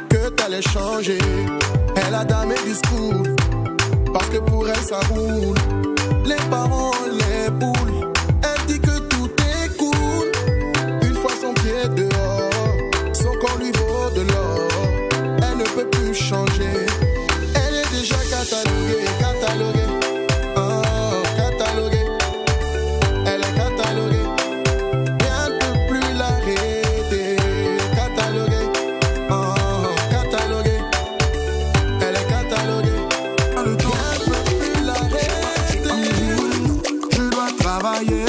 que t'allais changer. Elle a damé du school, parce que pour elle ça roule. Les parents les boules, elle dit que tout est cool. Une fois son pied dehors, son corps lui vaut de l'or. Elle ne peut plus changer. Elle est déjà cataloguée, cataloguée, oh, cataloguée. Elle est cataloguée, rien ne peut plus l'arrêter. Cataloguée, oh, cataloguée. Elle est cataloguée, rien ne peut plus l'arrêter. Je dois travailler.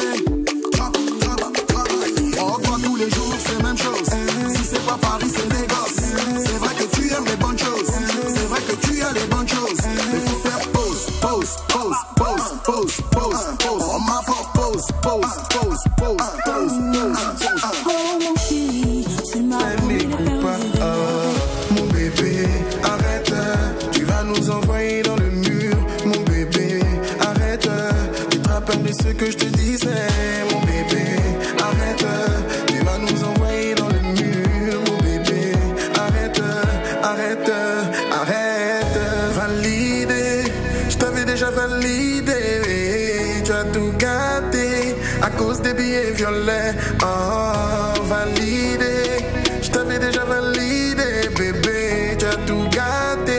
On voit tous les jours ces mêmes choses. Si c'est pas Paris, c'est négoce. C'est vrai que tu aimes les bonnes choses. C'est vrai que tu as les bonnes choses. Mais faut faire pause, pause, pause, pause, pause, pause, pause. On m'a fait pause, pause, pause, pause, pause, pause. Oh mon chéri, tu m'as promis de faire Mon bébé, arrête. Tu vas nous envoyer dans le mur. Mon bébé, arrête. Tu te rappelles de ce que je te disais. Mon bébé, arrête. Tu vas nous envoyer dans le mur. Mon bébé, arrête, arrête, arrête. Validé, je t'avais déjà validé. Tu as tout gâté à cause des billets violets. Oh, validé, je t'avais déjà validé, bébé. Tu as tout gâté.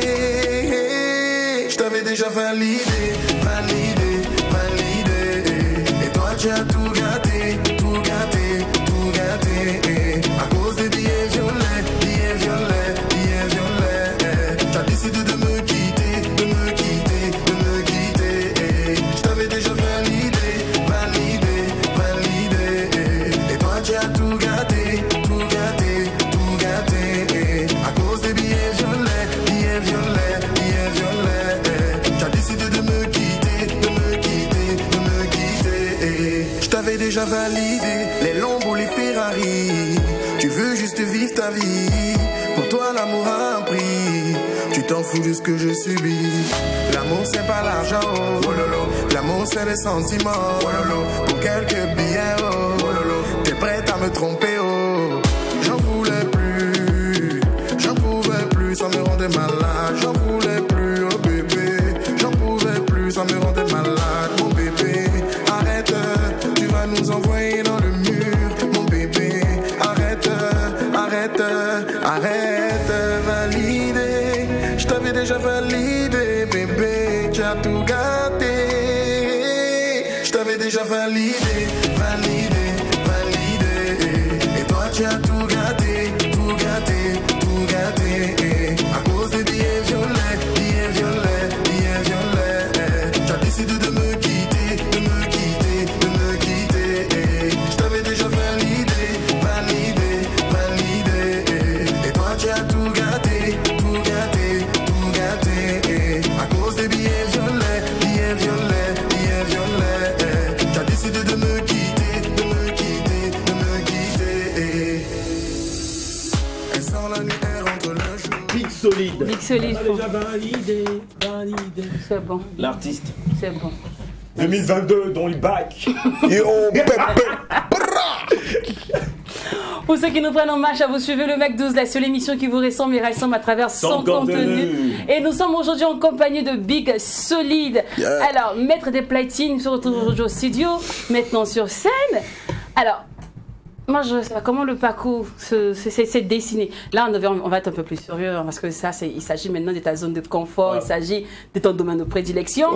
Je t'avais déjà validé, validé, validé. Et toi tu as tout gâté, tout gâté, tout gâté. À cause des billets violets, billets violets, billets violets. Tu as décidé de me quitter, de me quitter, de me quitter. Je t'avais déjà validé, validé, validé. Et toi tu as tout gâté, tout gâté, tout gâté. À cause des billets violets, billets violets, billets violets. Tu as décidé de me quitter, de me quitter, de me quitter. Je t'avais déjà validé les Lambo, les Ferrari. Tu veux juste vivre ta vie. Pour toi l'amour a un prix. Tu t'en fous de ce que je subis. L'amour c'est pas l'argent, oh, lolo. L'amour c'est les sentiments, oh, lolo. Pour quelques billets, oh, lolo. T'es prête à me tromper, oh. J'en voulais plus, j'en pouvais plus, ça me rendait malade. J'en voulais plus, oh bébé. J'en pouvais plus, ça me rendait malade. Mon bébé, arrête, tu vas nous envoyer dans le mur. Mon bébé, arrête, arrête, arrête, validé. Je t'avais déjà validé, bébé. Tu as tout gâté. Je t'avais déjà validé, validé, validé. Et toi tu as tout gâté, tout gâté, tout gâté. À cause des billets violets, billets violets, billets violets. Tu as décidé de me quitter, de me quitter, de me quitter. Je t'avais déjà validé, validé, validé. Et toi tu as tout gâté, tout gâté, tout gâté. À cause des billets violets, billets violets, billets violets. Tu as décidé de me quitter, de me quitter, de me quitter. Elle sort la nuit, elle rentre le jour. Big Solid. Big Solid, faut- Déjà validé, validé. c'est bon, L'artiste. c'est bon. 2022, dans le bac. Yo, pépé. Pour ceux qui nous prennent en marche, vous suivez le Mec 12, la seule émission qui vous ressemble et rassemble à travers son contenu. Et nous sommes aujourd'hui en compagnie de Big Solid. Yeah. Alors, maître des platines, se retrouve aujourd'hui au studio, maintenant sur scène. Alors, moi, je sais pas comment le parcours s'est dessiné. Là, on va être un peu plus sérieux parce que ça, il s'agit maintenant de ta zone de confort, il s'agit de ton domaine de prédilection.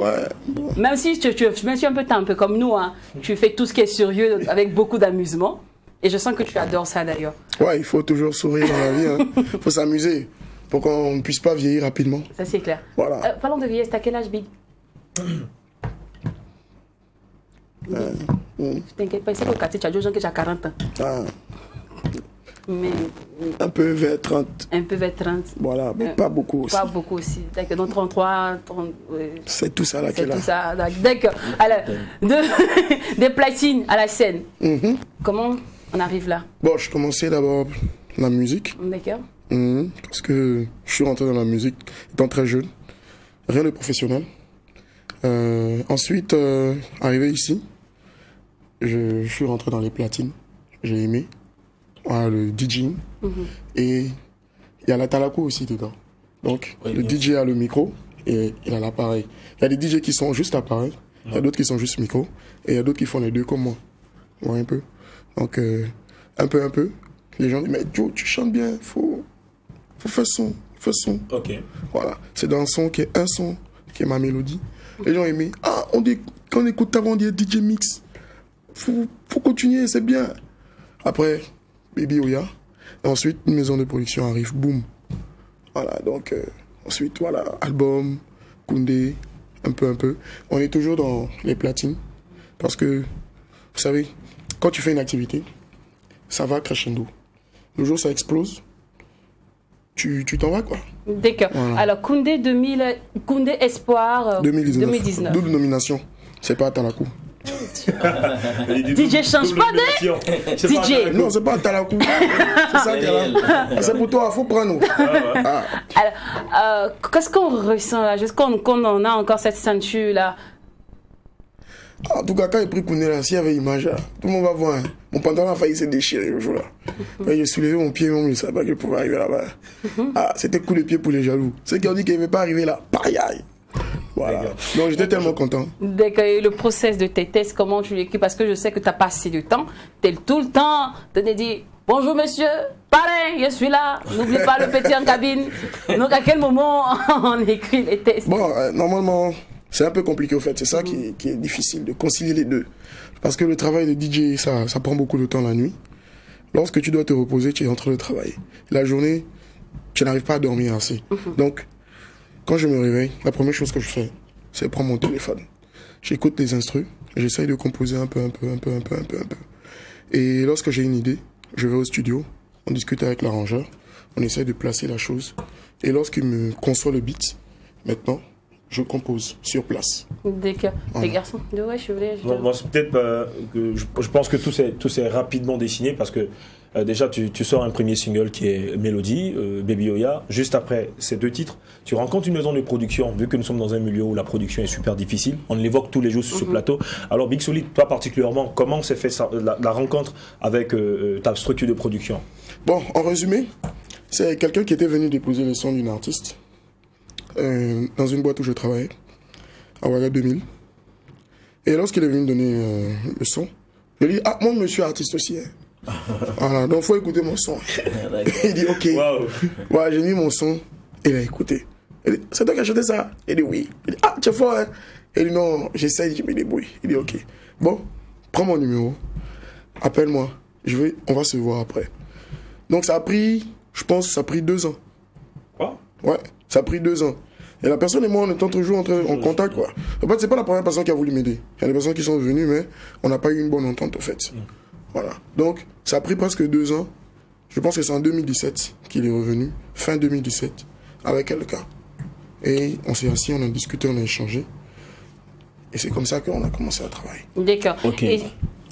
Même si tu un peu comme nous, hein, tu fais tout ce qui est sérieux avec beaucoup d'amusement. Et je sens que tu adores ça d'ailleurs. Ouais, il faut toujours sourire dans la vie. Il faut s'amuser pour qu'on ne puisse pas vieillir rapidement. Ça, c'est clair. Voilà. Parlons de vieillesse, t'as quel âge, Big? T'inquiète pas, c'est au quartier, tu as des gens qui ont 40 ans. Mais, un peu vers 30. Un peu vers 30. Voilà, mais pas beaucoup aussi. Pas beaucoup aussi. D'accord, dans 33, 30. C'est tout ça là qu'elle a. C'est tout ça. D'accord. Alors, des platines à la scène. Comment on arrive là? Bon, je commençais d'abord la musique. D'accord. Parce que je suis rentré dans la musique étant très jeune. Rien de professionnel. Ensuite, arrivé ici, je suis rentré dans les platines. J'ai aimé. Voilà, le DJing. Et il y a la Talakou aussi dedans. Donc, le DJ a le micro et il a l'appareil. Il y a des DJ qui sont juste appareil, il y a d'autres qui sont juste micro, et il y a d'autres qui font les deux comme moi. Ouais, un peu. Donc, un peu. Les gens disent, mais Joe, tu chantes bien, faut faire son. Ok. Voilà. C'est dans un son qui est ma mélodie. Les gens aiment. Ah, quand on écoute avant, on dit DJ Mix. Faut continuer, c'est bien. Après, Baby Oya. Et ensuite, une maison de production arrive. Boum. Voilà, donc, ensuite, voilà, album, Koundé, un peu. On est toujours dans les platines. Parce que, vous savez, quand tu fais une activité, ça va crescendo. Le jour, ça explose. Tu t'en vas, quoi. D'accord. Voilà. Alors, Koundé Espoir 2019. Double nomination. C'est pas à Talakou. DJ change pas de DJ. Non, c'est pas à Talakou. C'est ça qui est là. C'est pour toi, il faut prendre. Alors, qu'est-ce qu'on ressent là? Juste qu'on en a encore cette ceinture là. En tout cas, quand il pris Koundé là, s'il y avait image là, tout le monde va voir. Hein. Mon pantalon a failli se déchirer le jour là. J'ai soulevé mon pied, même je ne savais pas que je pouvais arriver là-bas. C'était coup de pied pour les jaloux. Ceux qui ont dit qu'il ne devait pas arriver là, pareil. Voilà. Donc j'étais tellement content. D'accord. Et le process de tes tests, comment tu l'écris? Parce que je sais que tu as passé du temps. Tu es tout le temps. Tu te dis bonjour monsieur, pareil, je suis là. N'oublie pas le petit en cabine. Donc à quel moment on écrit les tests? Bon, normalement, c'est un peu compliqué au fait. C'est ça qui est difficile, de concilier les deux. Parce que le travail de DJ, ça prend beaucoup de temps la nuit. Lorsque tu dois te reposer, tu es en train de travailler. La journée, tu n'arrives pas à dormir assez. Donc, quand je me réveille, la première chose que je fais, c'est prendre mon téléphone. J'écoute les instrus, j'essaye de composer un peu. Et lorsque j'ai une idée, je vais au studio, on discute avec l'arrangeur, on essaye de placer la chose. Et lorsqu'il me conçoit le beat, maintenant, je compose sur place. D'accord. Tes garçons de ouais, je voulais. Moi, c'est peut-être que je pense que tout s'est rapidement dessiné parce que déjà tu sors un premier single qui est Mélodie, Baby Oya. Juste après ces deux titres, tu rencontres une maison de production. Vu que nous sommes dans un milieu où la production est super difficile, on l'évoque tous les jours sur ce plateau. Alors Big Solid, toi particulièrement, comment s'est fait la rencontre avec ta structure de production? Bon, en résumé, c'est quelqu'un qui était venu déposer les sons d'une artiste. Dans une boîte où je travaillais, à Ouaga 2000. Et lorsqu'il est venu me donner le son, je lui ai dit, ah, moi, je suis artiste aussi. Hein. Voilà, donc il faut écouter mon son. Il dit, ok. Wow. Ouais, j'ai mis mon son, et il a écouté. Il dit, c'est toi qui as acheté ça? Il dit, oui. Il dit, ah, tu es fort, hein? Il dit, non, j'essaye, je me débrouille. Il dit, ok. Bon, prends mon numéro, appelle-moi, on va se voir après. Donc ça a pris, je pense, ça a pris 2 ans. Quoi? Ouais, ça a pris 2 ans. Et la personne et moi, on est toujours en contact, quoi. En fait, c'est pas la première personne qui a voulu m'aider. Il y a des personnes qui sont venues, mais on n'a pas eu une bonne entente, au fait. Voilà. Donc, ça a pris presque 2 ans. Je pense que c'est en 2017 qu'il est revenu, fin 2017, avec quelqu'un. Et on s'est assis, on a discuté, on a échangé. Et c'est comme ça qu'on a commencé à travailler. D'accord. Ok.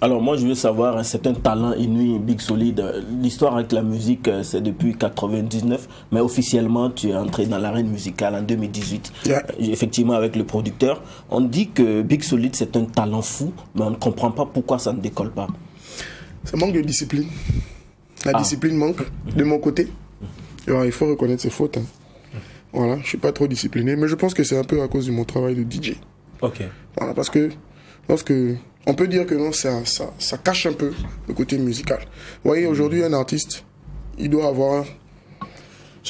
Alors moi je veux savoir un certain talent inouï, Big Solid. L'histoire avec la musique c'est depuis 99, mais officiellement tu es entré dans l'arène musicale en 2018. Effectivement avec le producteur. On dit que Big Solid c'est un talent fou, mais on ne comprend pas pourquoi ça ne décolle pas. C'est manque de discipline. La discipline manque de mon côté. Alors, il faut reconnaître ses fautes. Hein. Voilà, je suis pas trop discipliné, mais je pense que c'est un peu à cause de mon travail de DJ. Ok. Voilà, parce que lorsque on peut dire que non, ça cache un peu le côté musical. Vous voyez, aujourd'hui, un artiste, il doit avoir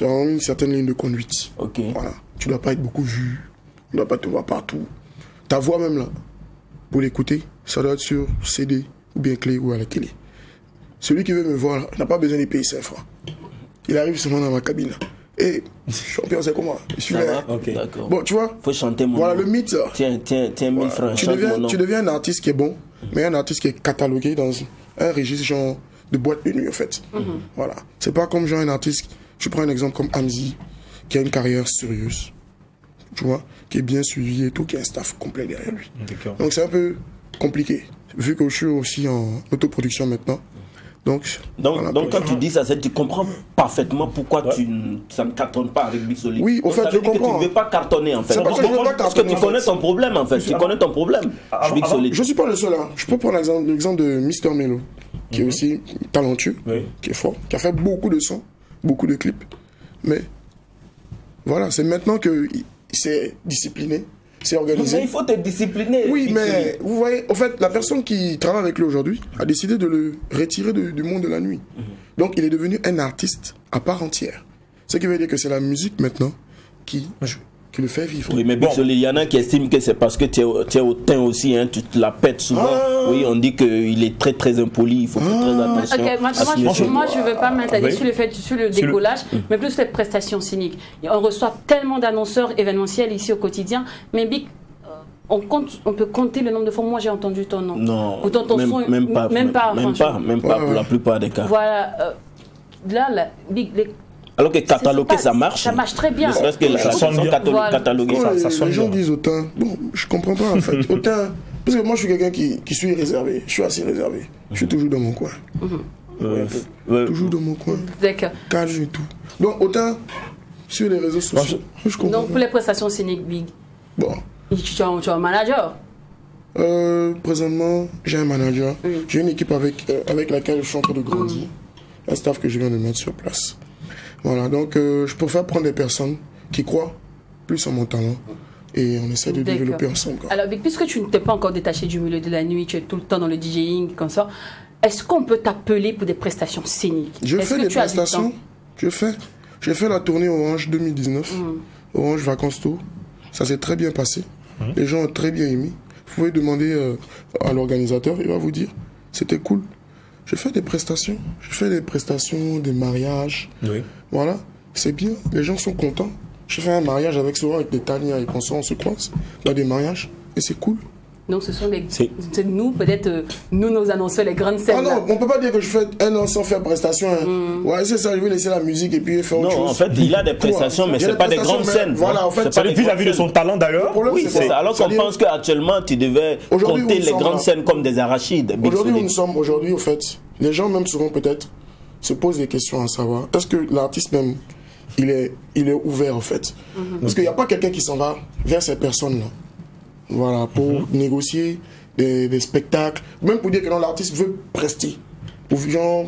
une certaine ligne de conduite. Ok. Voilà, tu dois pas être beaucoup vu, tu dois pas te voir partout. Ta voix même là, pour l'écouter, ça doit être sur CD ou bien clé ou à la télé. Celui qui veut me voir là, n'a pas besoin de payer 5 francs. Il arrive seulement dans ma cabine là. Et champion, c'est comment? Je suis là. Ok. D'accord. Bon, tu vois. Faut chanter mon Voilà nom. le mythe. Ça. Tiens, 1000 francs. Tu deviens un artiste qui est bon, mais un artiste qui est catalogué dans un registre genre de boîte de nuit en fait. Voilà. C'est pas comme genre un artiste. Je prends un exemple comme Hamzy, qui a une carrière sérieuse, tu vois, qui est bien suivi et tout, qui a un staff complet derrière lui. Donc c'est un peu compliqué, vu que je suis aussi en autoproduction maintenant. Donc voilà, quand tu dis ça, tu comprends parfaitement pourquoi ça ne cartonne pas avec Big Solid. Oui, au fait, je comprends. Tu ne veux pas cartonner en fait. Parce que tu connais ton problème en fait. Tu connais ton problème. Big Solid. Je ne suis pas le seul. Hein. Je peux prendre l'exemple de Mr. Melo, qui est aussi talentueux, qui est fort, qui a fait beaucoup de sons, beaucoup de clips. Mais voilà, c'est maintenant que c'est discipliné. C'est organisé. Mais il faut te discipliner. Oui, mais vous voyez, en fait, la personne qui travaille avec lui aujourd'hui a décidé de le retirer du monde de la nuit. Donc, il est devenu un artiste à part entière. Ce qui veut dire que c'est la musique maintenant qui le fait vivre. Oui, mais il y en a qui estiment que c'est parce que tu es hautain aussi, hein, tu te la pètes souvent. Oui, on dit qu'il est très très impoli, il faut faire très attention. Okay, moi, je ne veux pas m'attarder sur le décollage, mais plus les prestations scéniques. On reçoit tellement d'annonceurs événementiels ici au quotidien, mais Big, on peut compter le nombre de fois. Moi, j'ai entendu ton nom. Non, ou ton son, même pas pour la plupart des cas. Voilà, là, Big, alors que cataloguer, ça marche. Ça marche très bien. Parce que la chanson cataloguée, ça sonne bien. Les gens bien. disent autant. Bon, je comprends pas en fait. Autant. Parce que moi, je suis quelqu'un qui suis réservé. Je suis assez réservé. Je suis toujours dans mon coin. Toujours dans mon coin. D'accord. Calme et tout. Donc, autant sur les réseaux sociaux. Je comprends. Donc, pour les prestations scéniques, Big. Bon. Tu as un manager? Présentement, j'ai un manager. J'ai une équipe avec laquelle je suis en train de grandir. Un staff que je viens de mettre sur place. Voilà, donc je préfère prendre des personnes qui croient plus en mon talent et on essaie de développer ensemble. Quoi. Alors, puisque tu ne t'es pas encore détaché du milieu de la nuit, tu es tout le temps dans le DJing, comme ça, est-ce qu'on peut t'appeler pour des prestations scéniques? Je fais des prestations, j'ai fait la tournée Orange 2019, Orange Vacances Tour, ça s'est très bien passé, les gens ont très bien aimé. Vous pouvez demander à l'organisateur, il va vous dire, c'était cool. Je fais des prestations, des mariages. Oui. Voilà, c'est bien, les gens sont contents. Je fais un mariage souvent avec des Tania et on se croise dans des mariages et c'est cool. Donc ce sont c'est nous, peut-être, nos annonceurs, les grandes scènes. Ah non, on peut pas dire que je fais un an sans faire prestation. Hein. Ouais, c'est ça, je vais laisser la musique et puis faire autre chose. Non, en fait, il a des prestations, mais c'est pas des grandes scènes. Voilà, en fait, c'est vis-à-vis de son talent d'ailleurs. Oui, c'est ça. Alors qu'on pense qu'actuellement, tu devais compter les grandes scènes comme des arachides. Aujourd'hui, au fait, les gens même souvent peut-être se posent des questions à savoir, est-ce que l'artiste même, il est ouvert en fait? Parce qu'il n'y a pas quelqu'un qui s'en va vers ces personnes-là. Voilà, pour négocier des spectacles, même pour dire que l'artiste veut prester, pour genre,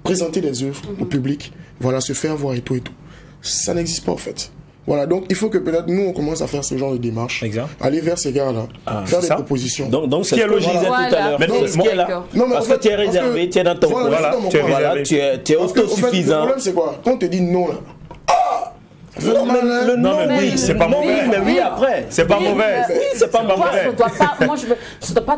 présenter des œuvres au public, voilà, se faire voir et tout et tout. Ça n'existe pas en fait. Voilà, donc il faut que peut-être nous on commence à faire ce genre de démarche, aller vers ces gars-là, faire des propositions. Donc ce qui est logique tout à l'heure, ce qui est là, parce que tu es réservé, tu es dans ton coin, tu es autosuffisant. Le problème c'est quoi? Quand on te dit non là, le nom, oui, c'est pas mauvais. Mais oui, après. C'est pas mauvais. Oui, c'est pas mauvais. Ça doit pas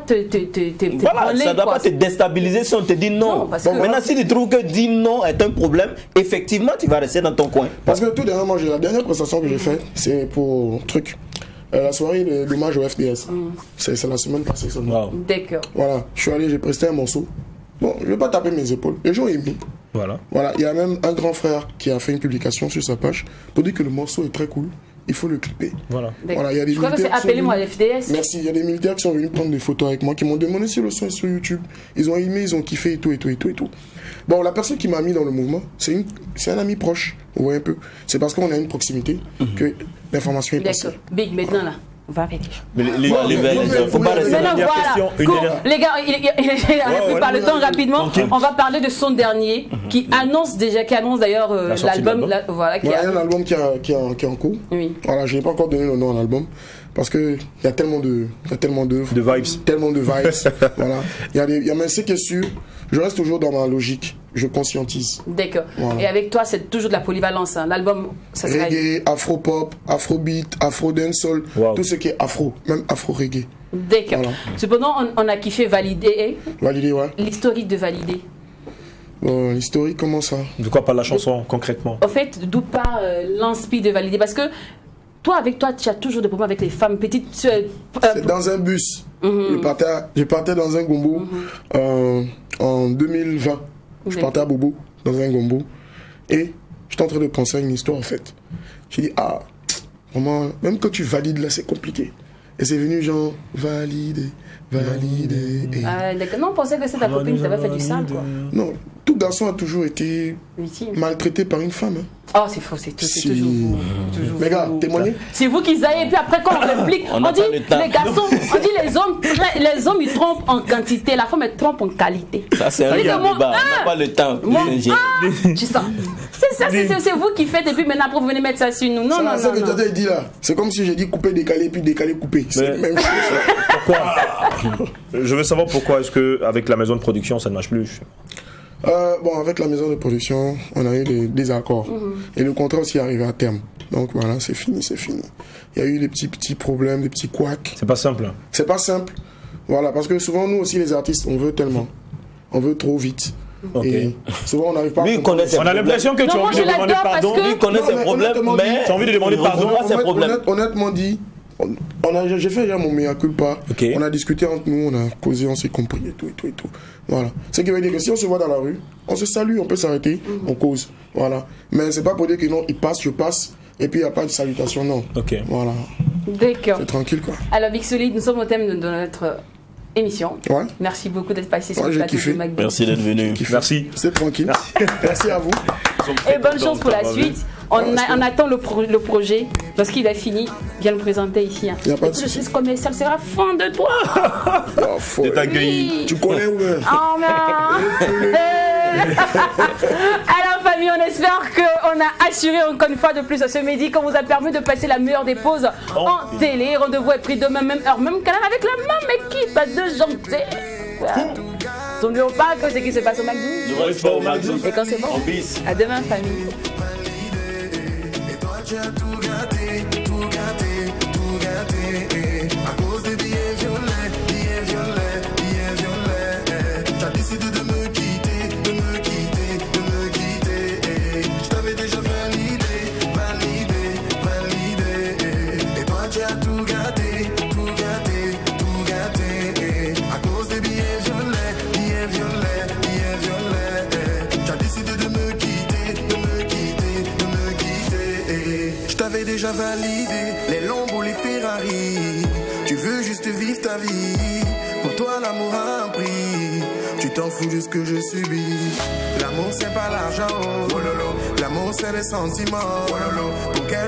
voilà, ça doit pas te déstabiliser si on te dit non. Maintenant, si tu trouves que dire non est un problème, effectivement, tu vas rester dans ton coin. Parce que tout dernièrement, la dernière prestation que j'ai faite, c'est pour la soirée de l'hommage au FDS. C'est la semaine passée seulement. D'accord. Voilà, je suis allé, j'ai presté un morceau. Bon, je vais pas taper mes épaules. Les gens aiment. Voilà, il y a même un grand frère qui a fait une publication sur sa page pour dire que le morceau est très cool. Il faut le clipper. Voilà, il y a des militaires. Appelez-moi FDS. Merci. Il y a des militaires qui sont venus prendre des photos avec moi, qui m'ont demandé si le son est sur YouTube. Ils ont aimé, ils ont kiffé et tout et tout et tout et tout. Bon, la personne qui m'a mis dans le mouvement, c'est un ami proche. Vous voyez un peu. C'est parce qu'on a une proximité que l'information est passée. D'accord. Big, maintenant là. va avec. Mais faut pas rester. Maintenant, voilà. Les gars, il a plus parler de temps rapidement. On va parler de son dernier qui annonce d'ailleurs l'album. Voilà, il y a un album qui est en cours. Oui. Voilà, je n'ai pas encore donné le nom à l'album. Parce qu'il y a tellement d'œuvres. De vibes. Tellement de vibes. Voilà. Mais ce qui est sûr, je reste toujours dans ma logique. Je conscientise. D'accord. Voilà. Et avec toi, c'est toujours de la polyvalence. Hein. L'album, ça sera... Reggae, afro-pop, afro-beat, afro-dancehall, tout ce qui est afro, même afro-reggae. D'accord. Voilà. Cependant, on a kiffé Validé. Validé, ouais. L'historique de Validé. L'historique, comment ça? De quoi parle la chanson concrètement? En fait, d'où part l'inspi de Validé? Parce que toi, avec toi, tu as toujours des problèmes avec les femmes petites. C'est dans un bus. Je partais dans un gombo en 2020. Je partais à Bobo dans un gombo. Et j'étais en train de penser à une histoire en fait. J'ai dit, vraiment, même quand tu valides là, c'est compliqué. Et c'est venu genre, valider. Non, on pensait que c'est ta copine qui t'avait fait du sale, quoi. Non, tout garçon a toujours été maltraité par une femme. Oh, c'est faux, c'est toujours vous. Mais gars, témoignez. C'est vous qui avez, et puis après, quand on réplique, on dit les garçons, on dit les hommes, ils trompent en quantité, la femme, elle trompe en qualité. Ça, c'est un débat, on n'a pas le temps. Tu sens. C'est vous qui faites, et puis maintenant, après, vous venez mettre ça sur nous. Non, c'est ce que Tata dit là. C'est comme si j'ai dit couper, décaler, puis décaler, couper. C'est la même chose. Pourquoi? Je veux savoir pourquoi est-ce qu'avec la maison de production, ça ne marche plus. Bon, avec la maison de production, on a eu des accords. Et le contrat aussi est arrivé à terme. Donc voilà, c'est fini. Il y a eu des petits problèmes, des petits couacs. C'est pas simple. C'est pas simple. Voilà, parce que souvent, nous aussi, les artistes, on veut tellement. On veut trop vite. Et souvent, on n'arrive pas à... On a l'impression que tu as envie de demander pardon. Lui connaît ses problèmes, mais tu as envie de demander pardon. Honnêtement dit, j'ai fait déjà mon mea culpa. On a discuté entre nous, on a causé, on s'est compris et tout. Voilà. Ce qui veut dire que si on se voit dans la rue, on se salue, on peut s'arrêter, on cause. Voilà. Mais c'est pas pour dire que non, il passe, je passe, et puis il n'y a pas de salutation, non. Voilà. D'accord. C'est tranquille, quoi. Alors, Big Solid, nous sommes au thème de notre émission. Ouais. Merci beaucoup d'être passé sur le plateau de MacD. Merci d'être venu. Merci. C'est tranquille. Merci à vous. Et bonne chance pour la suite. On attend le projet. Lorsqu'il va fini, viens le présenter ici. Il n'y a pas de souci. Le commercial sera fan de toi. De t'accueillir. Tu connais où? Oh non. Alors famille, on espère qu'on a assuré encore une fois de plus à ce midi qu'on vous a permis de passer la meilleure des pauses en télé. Rendez-vous est pris demain, même heure, même canal avec la même équipe de janté. N'oublions pas que c'est ce qui se passe au McDo. Et quand c'est bon, à demain famille. Tu as tout gâté, à cause des billets violets. Tu as décidé de me quitter. Je t'avais déjà validé. Et toi tu as tout gâté, à cause des billets violets. Tu as décidé de me quitter. Je t'avais déjà validé les Lambo, les Ferrari. Tu veux juste vivre ta vie. Pour toi l'amour a un prix. Tu t'en fous de ce que je subis. L'amour c'est pas l'argent, oh lolo. L'amour c'est les sentiments, oh lolo. Pour quelle